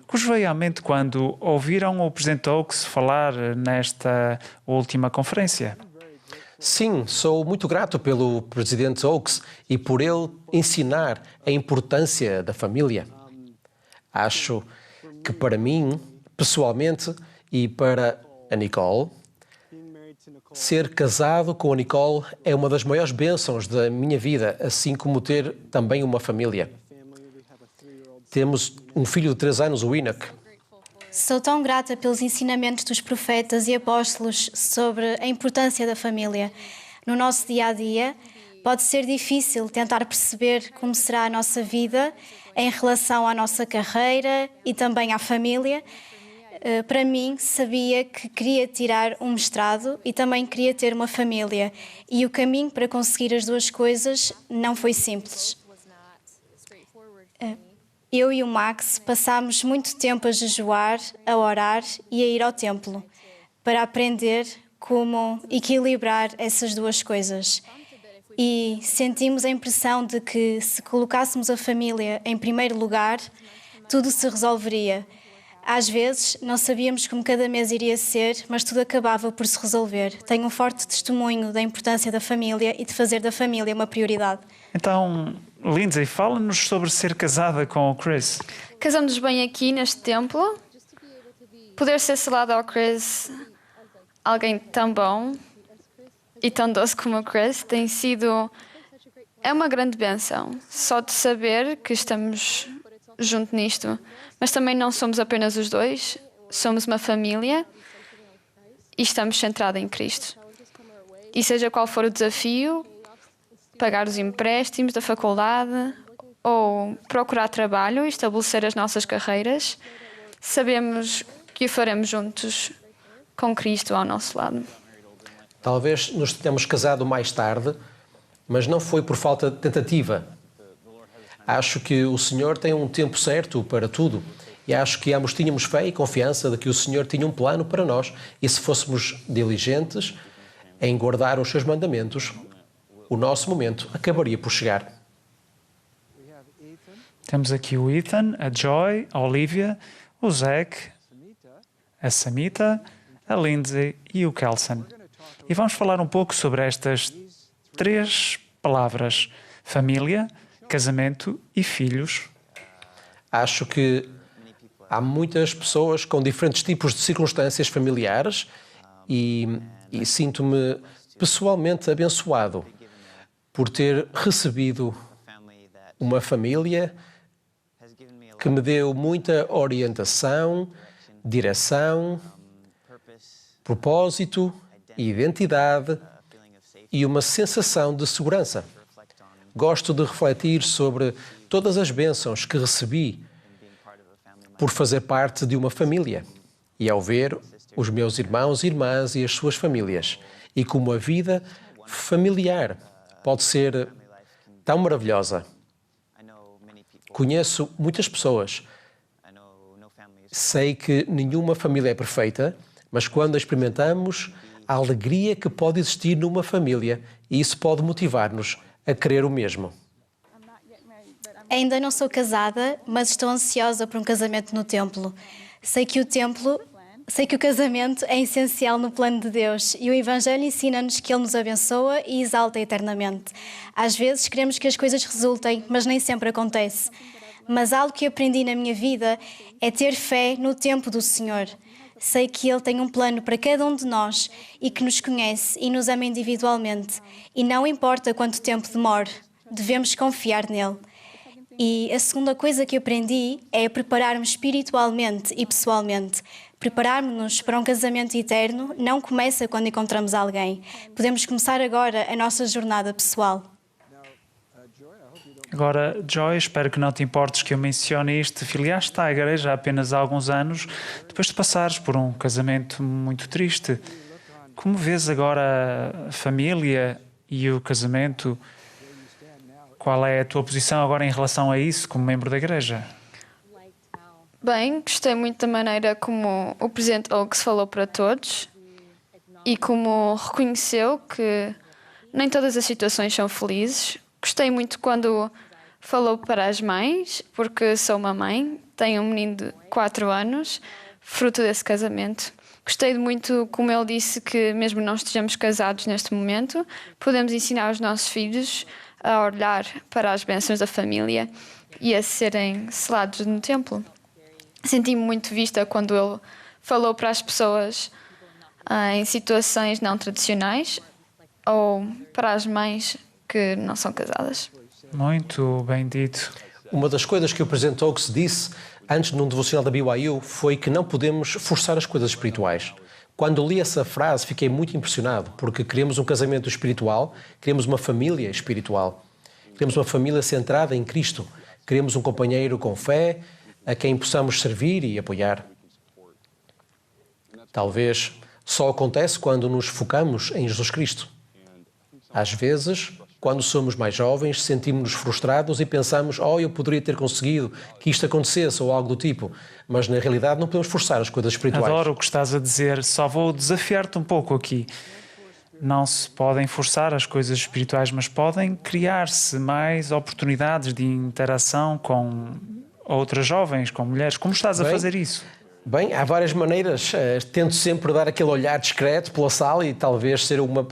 O que vos veio à mente quando ouviram o Presidente Oaks falar nesta última conferência? Sim, sou muito grato pelo Presidente Oaks e por ele ensinar a importância da família. Acho que para mim, pessoalmente, e para a Nicole, ser casado com a Nicole é uma das maiores bênçãos da minha vida, assim como ter também uma família. Temos um filho de 3 anos, o Enoch. Sou tão grata pelos ensinamentos dos profetas e apóstolos sobre a importância da família. No nosso dia a dia, pode ser difícil tentar perceber como será a nossa vida em relação à nossa carreira e também à família. Para mim, sabia que queria tirar um mestrado e também queria ter uma família. E o caminho para conseguir as duas coisas não foi simples. Eu e o Max passámos muito tempo a jejuar, a orar e a ir ao templo para aprender como equilibrar essas duas coisas. E sentimos a impressão de que se colocássemos a família em primeiro lugar, tudo se resolveria. Às vezes, não sabíamos como cada mês iria ser, mas tudo acabava por se resolver. Tenho um forte testemunho da importância da família e de fazer da família uma prioridade. Então, Lindsay, fala-nos sobre ser casada com o Chris. Casamos bem aqui neste templo. Poder ser selado ao Chris, alguém tão bom e tão doce como o Chris, tem sido... É uma grande bênção. Só de saber que estamos junto nisto. Mas também não somos apenas os dois. Somos uma família e estamos centrados em Cristo. E seja qual for o desafio, pagar os empréstimos da faculdade ou procurar trabalho e estabelecer as nossas carreiras, sabemos que o faremos juntos com Cristo ao nosso lado. Talvez nos tenhamos casado mais tarde, mas não foi por falta de tentativa. Acho que o Senhor tem um tempo certo para tudo e acho que ambos tínhamos fé e confiança de que o Senhor tinha um plano para nós e se fôssemos diligentes em guardar os seus mandamentos, o nosso momento acabaria por chegar. Temos aqui o Ethan, a Joy, a Olivia, o Zach, a Samita, a Lindsay e o Kelson. E vamos falar um pouco sobre estas 3 palavras: família, casamento e filhos. Acho que há muitas pessoas com diferentes tipos de circunstâncias familiares e sinto-me pessoalmente abençoado por ter recebido uma família que me deu muita orientação, direção, propósito, identidade e uma sensação de segurança. Gosto de refletir sobre todas as bênçãos que recebi por fazer parte de uma família e ao ver os meus irmãos e irmãs e as suas famílias e como a vida familiar pode ser tão maravilhosa. Conheço muitas pessoas. Sei que nenhuma família é perfeita, mas quando a experimentamos, a alegria que pode existir numa família, e isso pode motivar-nos a querer o mesmo. Ainda não sou casada, mas estou ansiosa por um casamento no templo. Sei que o casamento é essencial no plano de Deus e o Evangelho ensina-nos que Ele nos abençoa e exalta eternamente. Às vezes queremos que as coisas resultem, mas nem sempre acontece. Mas algo que aprendi na minha vida é ter fé no tempo do Senhor. Sei que Ele tem um plano para cada um de nós e que nos conhece e nos ama individualmente. E não importa quanto tempo demore, devemos confiar nele. E a segunda coisa que aprendi é preparar-me espiritualmente e pessoalmente. Preparar-nos para um casamento eterno não começa quando encontramos alguém. Podemos começar agora a nossa jornada pessoal. Agora, Joy, espero que não te importes que eu mencione isto. Filiaste à igreja há apenas alguns anos, depois de passares por um casamento muito triste. Como vês agora a família e o casamento? Qual é a tua posição agora em relação a isso, como membro da igreja? Bem, gostei muito da maneira como o Presidente Oaks falou para todos e como reconheceu que nem todas as situações são felizes. Gostei muito quando falou para as mães, porque sou uma mãe, tenho um menino de 4 anos, fruto desse casamento. Gostei muito como ele disse que, mesmo não estejamos casados neste momento, podemos ensinar os nossos filhos a olhar para as bênçãos da família e a serem selados no templo. Senti-me muito vista quando ele falou para as pessoas em situações não tradicionais ou para as mães que não são casadas. Muito bem dito. Uma das coisas que o Presidente Oaks disse antes num devocional da BYU foi que não podemos forçar as coisas espirituais. Quando li essa frase fiquei muito impressionado, porque queremos um casamento espiritual, queremos uma família espiritual, queremos uma família centrada em Cristo, queremos um companheiro com fé, a quem possamos servir e apoiar. Talvez só acontece quando nos focamos em Jesus Cristo. Às vezes, quando somos mais jovens, sentimos-nos frustrados e pensamos, eu poderia ter conseguido que isto acontecesse ou algo do tipo. Mas, na realidade, não podemos forçar as coisas espirituais. Adoro o que estás a dizer, só vou desafiar-te um pouco aqui. Não se podem forçar as coisas espirituais, mas podem criar-se mais oportunidades de interação com outras jovens, com mulheres. Como estás a fazer isso? Bem, há várias maneiras. Tento sempre dar aquele olhar discreto pela sala e talvez ter uma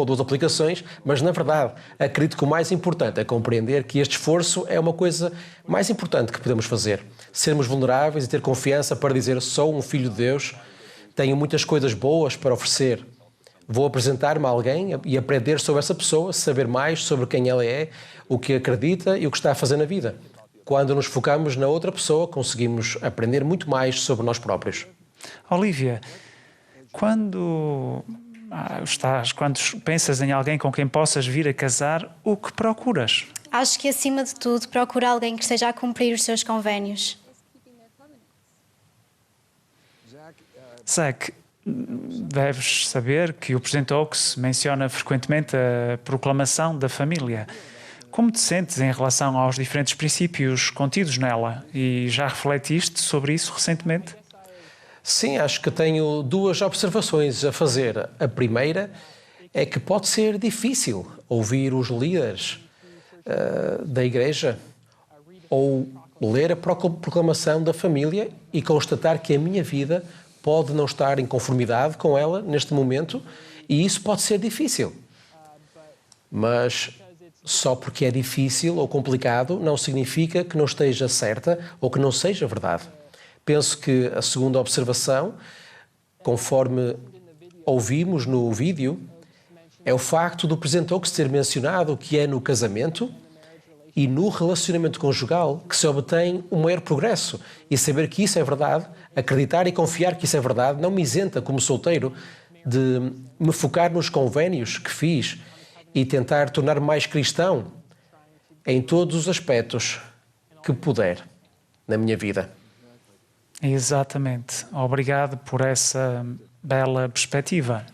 ou duas aplicações, mas, na verdade, acredito que o mais importante é compreender que este esforço é uma coisa mais importante que podemos fazer. Sermos vulneráveis e ter confiança para dizer sou um filho de Deus, tenho muitas coisas boas para oferecer. Vou apresentar-me a alguém e aprender sobre essa pessoa, saber mais sobre quem ela é, o que acredita e o que está a fazer na vida. Quando nos focamos na outra pessoa, conseguimos aprender muito mais sobre nós próprios. Olívia, quando pensas em alguém com quem possas vir a casar, o que procuras? Acho que, acima de tudo, procura alguém que esteja a cumprir os seus convénios. Zach, deves saber que o Presidente Oaks menciona frequentemente a proclamação da família. Como te sentes em relação aos diferentes princípios contidos nela? E já refletiste sobre isso recentemente? Sim, acho que tenho duas observações a fazer. A primeira é que pode ser difícil ouvir os líderes da igreja ou ler a proclamação da família e constatar que a minha vida pode não estar em conformidade com ela neste momento e isso pode ser difícil. Mas só porque é difícil ou complicado não significa que não esteja certa ou que não seja verdade. Penso que a segunda observação, conforme ouvimos no vídeo, é o facto do Presidente Oaks ter mencionado que é no casamento e no relacionamento conjugal que se obtém o maior progresso. E saber que isso é verdade, acreditar e confiar que isso é verdade, não me isenta, como solteiro, de me focar nos convénios que fiz e tentar tornar-me mais cristão em todos os aspectos que puder na minha vida. Exatamente. Obrigado por essa bela perspectiva.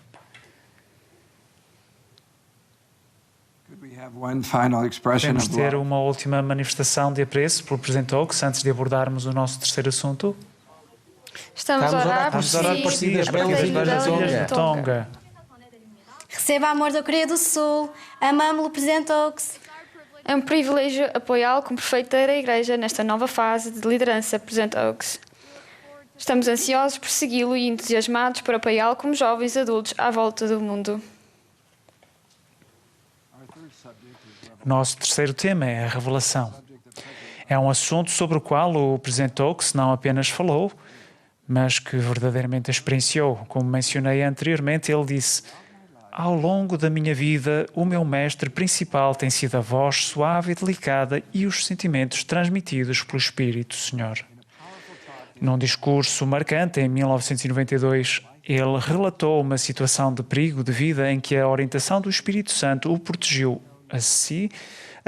Podemos ter uma última manifestação de apreço pelo Presidente Oaks antes de abordarmos o nosso terceiro assunto? Estamos a orar por si, das belas ilhas de Tonga. Receba amor da Coreia do Sul. Amamos-lo, Presidente Oaks. É um privilégio apoiá-lo como prefeito da Igreja nesta nova fase de liderança, Presidente Oaks. Estamos ansiosos por segui-lo e entusiasmados por apoiá-lo como jovens adultos à volta do mundo. O nosso terceiro tema é a revelação. É um assunto sobre o qual o Presidente Oaks não apenas falou, mas que verdadeiramente experienciou. Como mencionei anteriormente, ele disse: ao longo da minha vida, o meu mestre principal tem sido a voz suave e delicada e os sentimentos transmitidos pelo Espírito, Senhor. Num discurso marcante em 1992, ele relatou uma situação de perigo de vida em que a orientação do Espírito Santo o protegeu a si,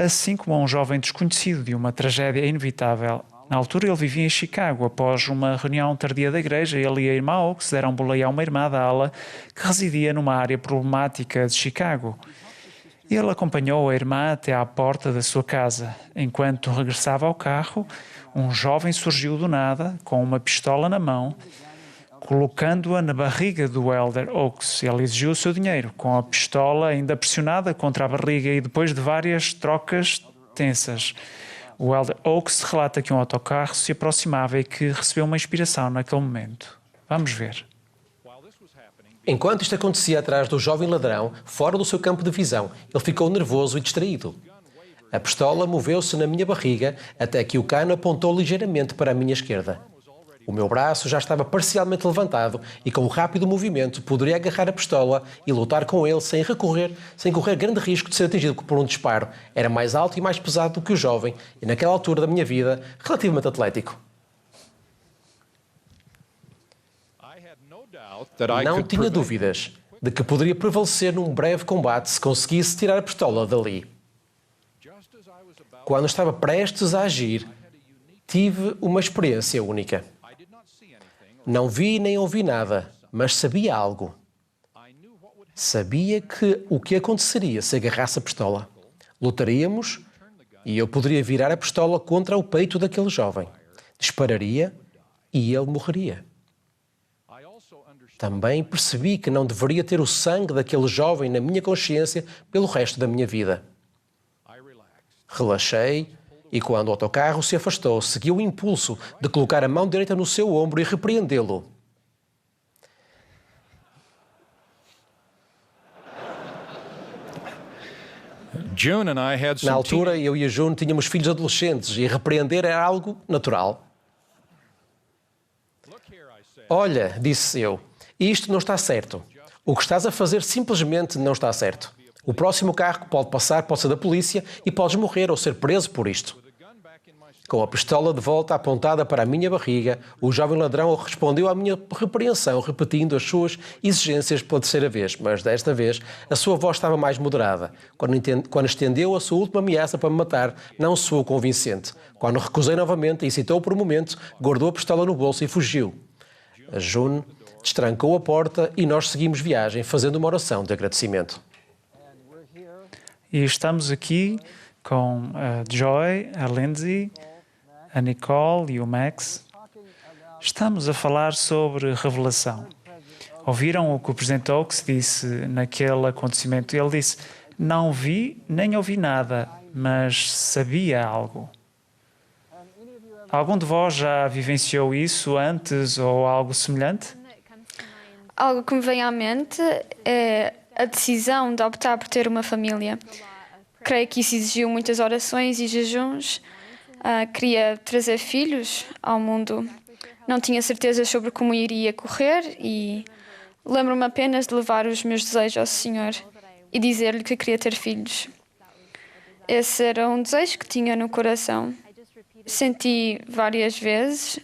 assim como a um jovem desconhecido de uma tragédia inevitável. Na altura ele vivia em Chicago. Após uma reunião tardia da igreja, ele e a irmã Oaks deram boleia a uma irmã da ala que residia numa área problemática de Chicago. Ele acompanhou a irmã até à porta da sua casa. Enquanto regressava ao carro, um jovem surgiu do nada, com uma pistola na mão, colocando-a na barriga do Elder Oaks. Ele exigiu o seu dinheiro, com a pistola ainda pressionada contra a barriga, e depois de várias trocas tensas, o Elder Oaks relata que um autocarro se aproximava e que recebeu uma inspiração naquele momento. Vamos ver. Enquanto isto acontecia atrás do jovem ladrão, fora do seu campo de visão, ele ficou nervoso e distraído. A pistola moveu-se na minha barriga até que o cano apontou ligeiramente para a minha esquerda. O meu braço já estava parcialmente levantado e, com um rápido movimento, poderia agarrar a pistola e lutar com ele sem correr grande risco de ser atingido por um disparo. Era mais alto e mais pesado do que o jovem e, naquela altura da minha vida, relativamente atlético. Não tinha dúvidas de que poderia prevalecer num breve combate se conseguisse tirar a pistola dali. Quando estava prestes a agir, tive uma experiência única. Não vi nem ouvi nada, mas sabia algo. Sabia que o que aconteceria se agarrasse a pistola. Lutaríamos e eu poderia virar a pistola contra o peito daquele jovem. Dispararia e ele morreria. Também percebi que não deveria ter o sangue daquele jovem na minha consciência pelo resto da minha vida. Relaxei e, quando o autocarro se afastou, segui o impulso de colocar a mão direita no seu ombro e repreendê-lo. Na altura, eu e a June tínhamos filhos adolescentes e repreender era algo natural. Olha, disse eu, isto não está certo. O que estás a fazer simplesmente não está certo. O próximo carro que pode passar pode ser da polícia e podes morrer ou ser preso por isto. Com a pistola de volta apontada para a minha barriga, o jovem ladrão respondeu à minha repreensão, repetindo as suas exigências pela terceira vez, mas desta vez a sua voz estava mais moderada. Quando estendeu a sua última ameaça para me matar, não soou convincente. Quando recusei novamente e hesitou por um momento, guardou a pistola no bolso e fugiu. A June destrancou a porta e nós seguimos viagem, fazendo uma oração de agradecimento. E estamos aqui com a Joy, a Lindsay, a Nicole e o Max. Estamos a falar sobre revelação. Ouviram o que o Presidente Oaks disse naquele acontecimento? Ele disse, não vi nem ouvi nada, mas sabia algo. Algum de vós já vivenciou isso antes ou algo semelhante? Algo que me vem à mente é a decisão de optar por ter uma família. Creio que isso exigiu muitas orações e jejuns. Queria trazer filhos ao mundo. Não tinha certeza sobre como iria correr e lembro-me apenas de levar os meus desejos ao Senhor e dizer-lhe que queria ter filhos. Esse era um desejo que tinha no coração. Senti várias vezes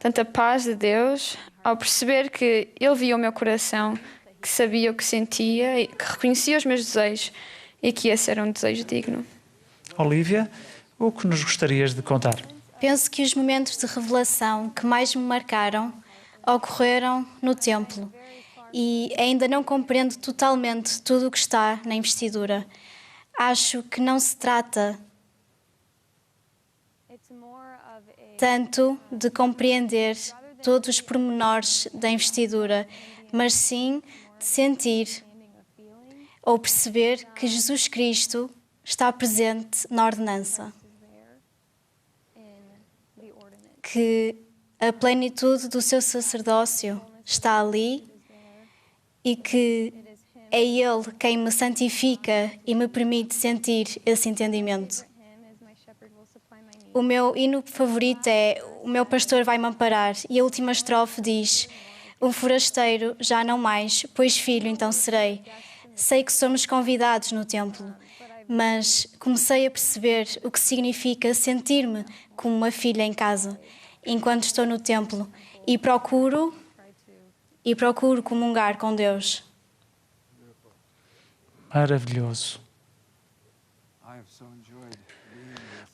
tanta paz de Deus ao perceber que Ele via o meu coração, que sabia o que sentia, e que reconhecia os meus desejos e que esse era um desejo digno. Olívia, o que nos gostarias de contar? Penso que os momentos de revelação que mais me marcaram ocorreram no templo e ainda não compreendo totalmente tudo o que está na investidura. Acho que não se trata tanto de compreender todos os pormenores da investidura, mas sim de sentir ou perceber que Jesus Cristo está presente na ordenança. Que a plenitude do seu sacerdócio está ali e que é Ele quem me santifica e me permite sentir esse entendimento. O meu hino favorito é O meu pastor vai-me amparar e a última estrofe diz: um forasteiro já não mais, pois filho então serei. Sei que somos convidados no templo, mas comecei a perceber o que significa sentir-me como uma filha em casa, enquanto estou no templo e procuro comungar com Deus. Maravilhoso.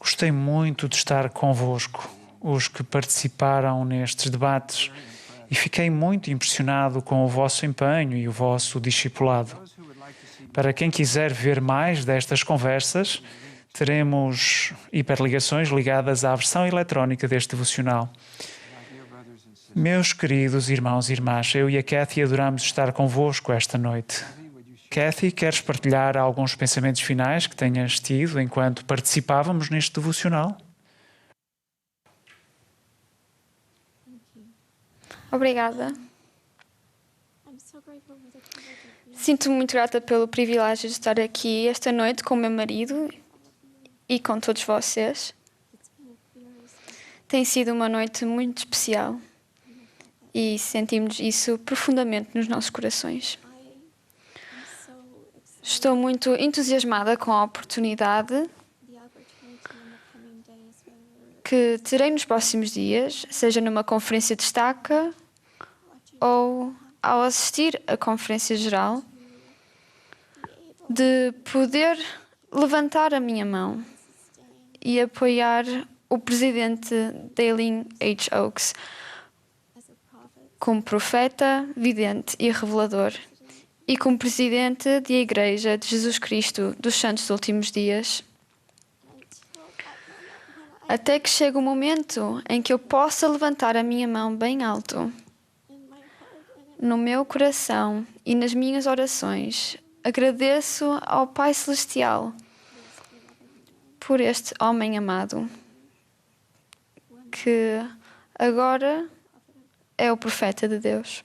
Gostei muito de estar convosco, os que participaram nestes debates, e fiquei muito impressionado com o vosso empenho e o vosso discipulado. Para quem quiser ver mais destas conversas, teremos hiperligações ligadas à versão eletrónica deste devocional. Meus queridos irmãos e irmãs, eu e a Kathy adoramos estar convosco esta noite. Kathy, queres partilhar alguns pensamentos finais que tenhas tido enquanto participávamos neste devocional? Obrigada. I'm so grateful for the privilege of being Sinto-me muito grata pelo privilégio de estar aqui esta noite com o meu marido e com todos vocês. Tem sido uma noite muito especial e sentimos isso profundamente nos nossos corações. so excited Estou muito entusiasmada com a oportunidade the opportunity in the coming days where que terei nos próximos dias, seja numa conferência de destaca ou ao assistir à conferência geral, de poder levantar a minha mão e apoiar o presidente Dalen H. Oaks as a prophet como profeta, vidente e revelador, e como presidente da Igreja de Jesus Cristo dos Santos dos Últimos Dias, até que chegue o momento em que eu possa levantar a minha mão bem alto. in my heart and No meu coração e nas minhas orações, agradeço ao Pai Celestial por este homem amado, que agora é o profeta de Deus.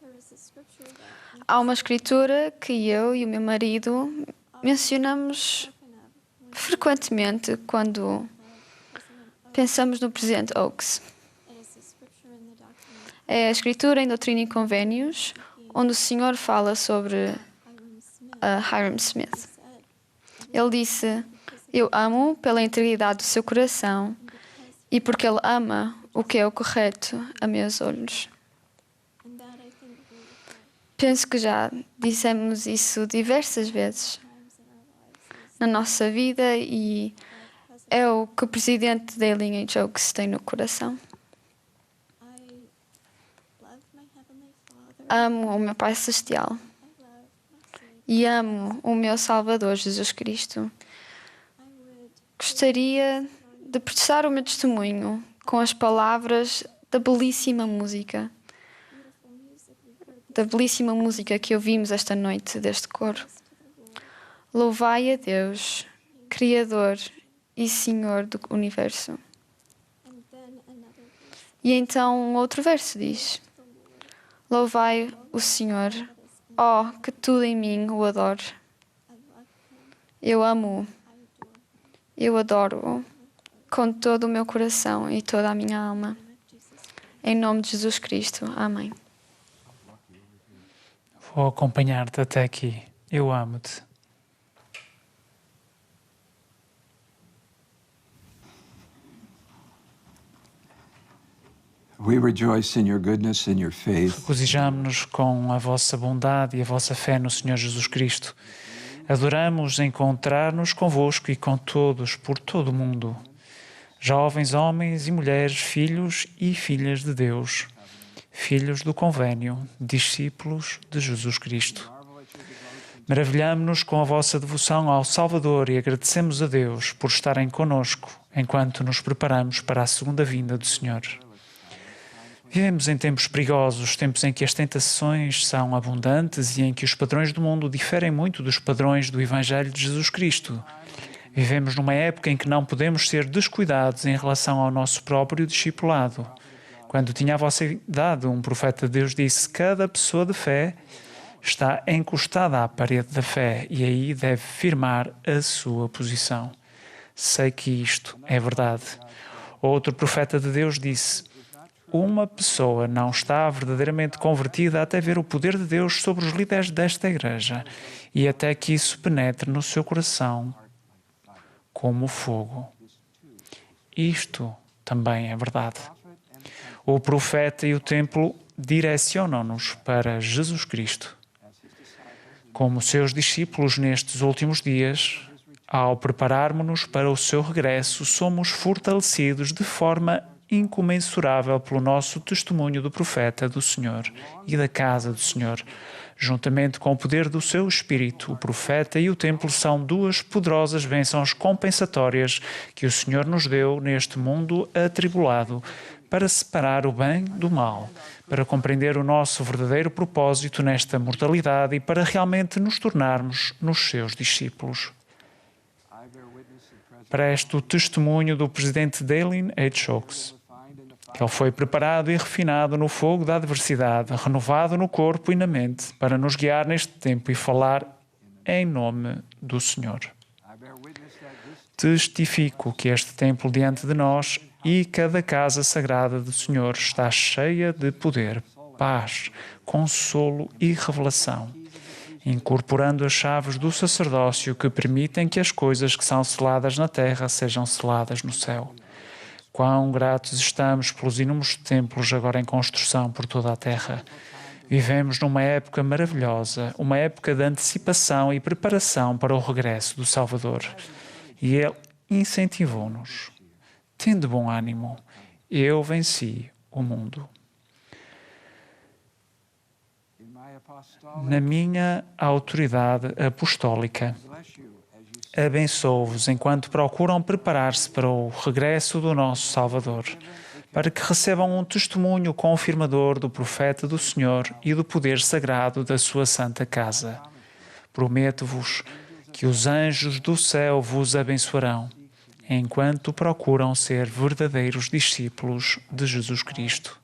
there is a scripture that Há uma escritura que eu e o meu marido mencionamos frequentemente quando pensamos no presidente Oaks. it is a scripture in the document É a escritura em Doutrina e Convênios, onde o Senhor fala sobre Hiram Smith Hiram Smith. said, Ele disse: eu amo pela integridade do seu coração e porque ele ama o que é o correto a meus olhos. and that I think we Penso que já dissemos isso diversas vezes times in our lives is na nossa vida e é o que o presidente Dalen H. Oaks tem no coração. I love my heavenly Father. Amo o meu Pai Celestial I love my Savior. e amo o meu Salvador Jesus Cristo. I would Gostaria de prestar o meu testemunho com as palavras da belíssima música, beautiful music we heard da belíssima música que ouvimos esta noite deste coro. Louvai a Deus, Criador e Senhor do Universo. and then another verse. E então um outro verso diz: Louvai o Senhor, ó, que tudo em mim o adore. I love him. Eu amo-o, I adore him. eu adoro-o com todo o meu coração e toda a minha alma. In the name of Jesus Christ. Em nome de Jesus Cristo. Amém. Vou acompanhar-te até aqui. Eu amo-te. We rejoice in your goodness and your faith. Regozijamo-nos com a vossa bondade e a vossa fé no Senhor Jesus Cristo. Adoramos encontrar-nos convosco e com todos, por todo o mundo. Jovens, homens e mulheres, filhos e filhas de Deus, filhos do convênio, discípulos de Jesus Cristo. Maravilhamo-nos com a vossa devoção ao Salvador e agradecemos a Deus por estarem conosco enquanto nos preparamos para a segunda vinda do Senhor. Vivemos em tempos perigosos, tempos em que as tentações são abundantes e em que os padrões do mundo diferem muito dos padrões do Evangelho de Jesus Cristo. Vivemos numa época em que não podemos ser descuidados em relação ao nosso próprio discipulado. Quando tinha a vossa idade, um profeta de Deus disse: cada pessoa de fé está encostada à parede da fé e aí deve firmar a sua posição. Sei que isto é verdade. Outro profeta de Deus disse: uma pessoa não está verdadeiramente convertida até ver o poder de Deus sobre os líderes desta igreja e até que isso penetre no seu coração como fogo. Isto também é verdade. O profeta e o templo direcionam-nos para Jesus Cristo. Como seus discípulos nestes últimos dias, Ao prepararmos-nos para o seu regresso, somos fortalecidos de forma incomensurável pelo nosso testemunho do profeta do Senhor e da casa do Senhor. Juntamente com o poder do seu Espírito, o profeta e o templo são duas poderosas bênçãos compensatórias que o Senhor nos deu neste mundo atribulado, para separar o bem do mal, para compreender o nosso verdadeiro propósito nesta mortalidade e para realmente nos tornarmos nos seus discípulos. Presto o testemunho do presidente Dallin H. Oaks. Ele foi preparado e refinado no fogo da adversidade, renovado no corpo e na mente, para nos guiar neste tempo e falar em nome do Senhor. Testifico que este templo diante de nós e cada casa sagrada do Senhor está cheia de poder, paz, consolo e revelação, incorporando as chaves do sacerdócio que permitem que as coisas que são seladas na terra sejam seladas no céu. Quão gratos estamos pelos inúmeros templos agora em construção por toda a terra. Vivemos numa época maravilhosa, uma época de antecipação e preparação para o regresso do Salvador. E Ele incentivou-nos. Tende bom ânimo, eu venci o mundo. Na minha autoridade apostólica, abençoo-vos enquanto procuram preparar-se para o regresso do nosso Salvador, para que recebam um testemunho confirmador do profeta do Senhor e do poder sagrado da sua santa casa. Prometo-vos que os anjos do céu vos abençoarão, enquanto procuram ser verdadeiros discípulos de Jesus Cristo.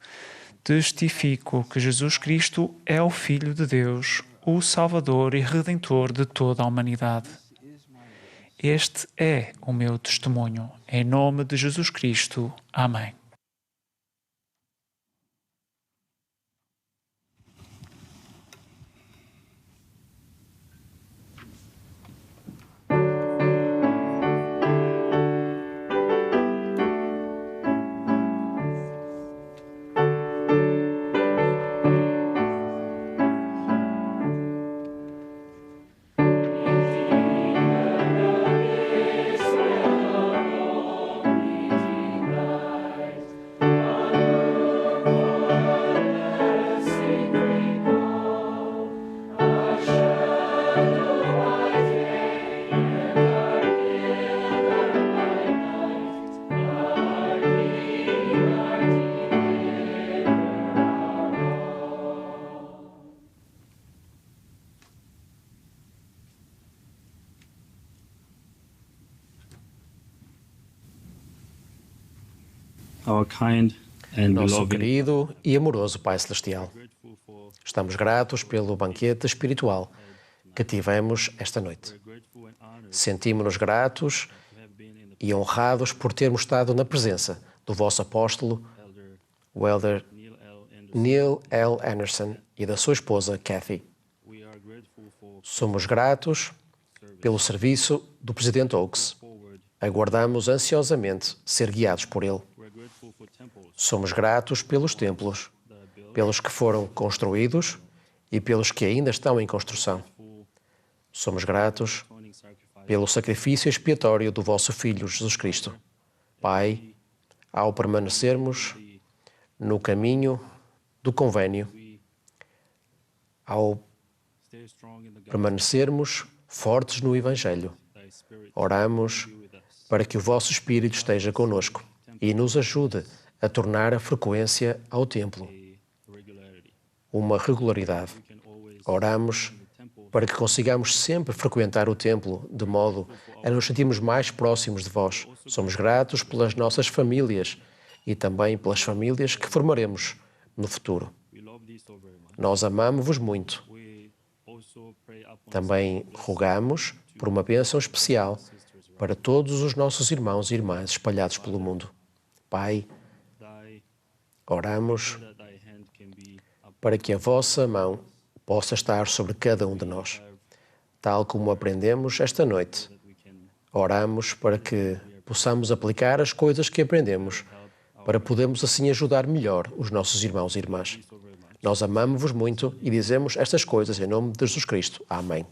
Testifico que Jesus Cristo é o Filho de Deus, o Salvador e Redentor de toda a humanidade. Este é o meu testemunho. Em nome de Jesus Cristo. Amém. Our kind and Nosso beloved querido e amoroso Pai Celestial, estamos gratos pelo banquete espiritual que tivemos esta noite. Sentimos-nos gratos e honrados por termos estado na presença do vosso apóstolo, o Elder Neil L. Anderson, e da sua esposa, Kathy. Somos gratos pelo serviço do presidente Oaks. Aguardamos ansiosamente ser guiados por ele. Somos gratos pelos templos, pelos que foram construídos e pelos que ainda estão em construção. Somos gratos pelo sacrifício expiatório do vosso Filho, Jesus Cristo. Pai, ao permanecermos no caminho do convênio, ao permanecermos fortes no Evangelho, oramos para que o vosso Espírito esteja conosco e nos ajude a tornar a frequência ao templo uma regularidade. Oramos para que consigamos sempre frequentar o templo, de modo a nos sentirmos mais próximos de vós. Somos gratos pelas nossas famílias e também pelas famílias que formaremos no futuro. Nós amamos-vos muito. Também rogamos por uma bênção especial para todos os nossos irmãos e irmãs espalhados pelo mundo. Pai, oramos para que a vossa mão possa estar sobre cada um de nós. Tal como aprendemos esta noite, oramos para que possamos aplicar as coisas que aprendemos, para podermos assim ajudar melhor os nossos irmãos e irmãs. Nós amamos-vos muito e dizemos estas coisas em nome de Jesus Cristo. Amém.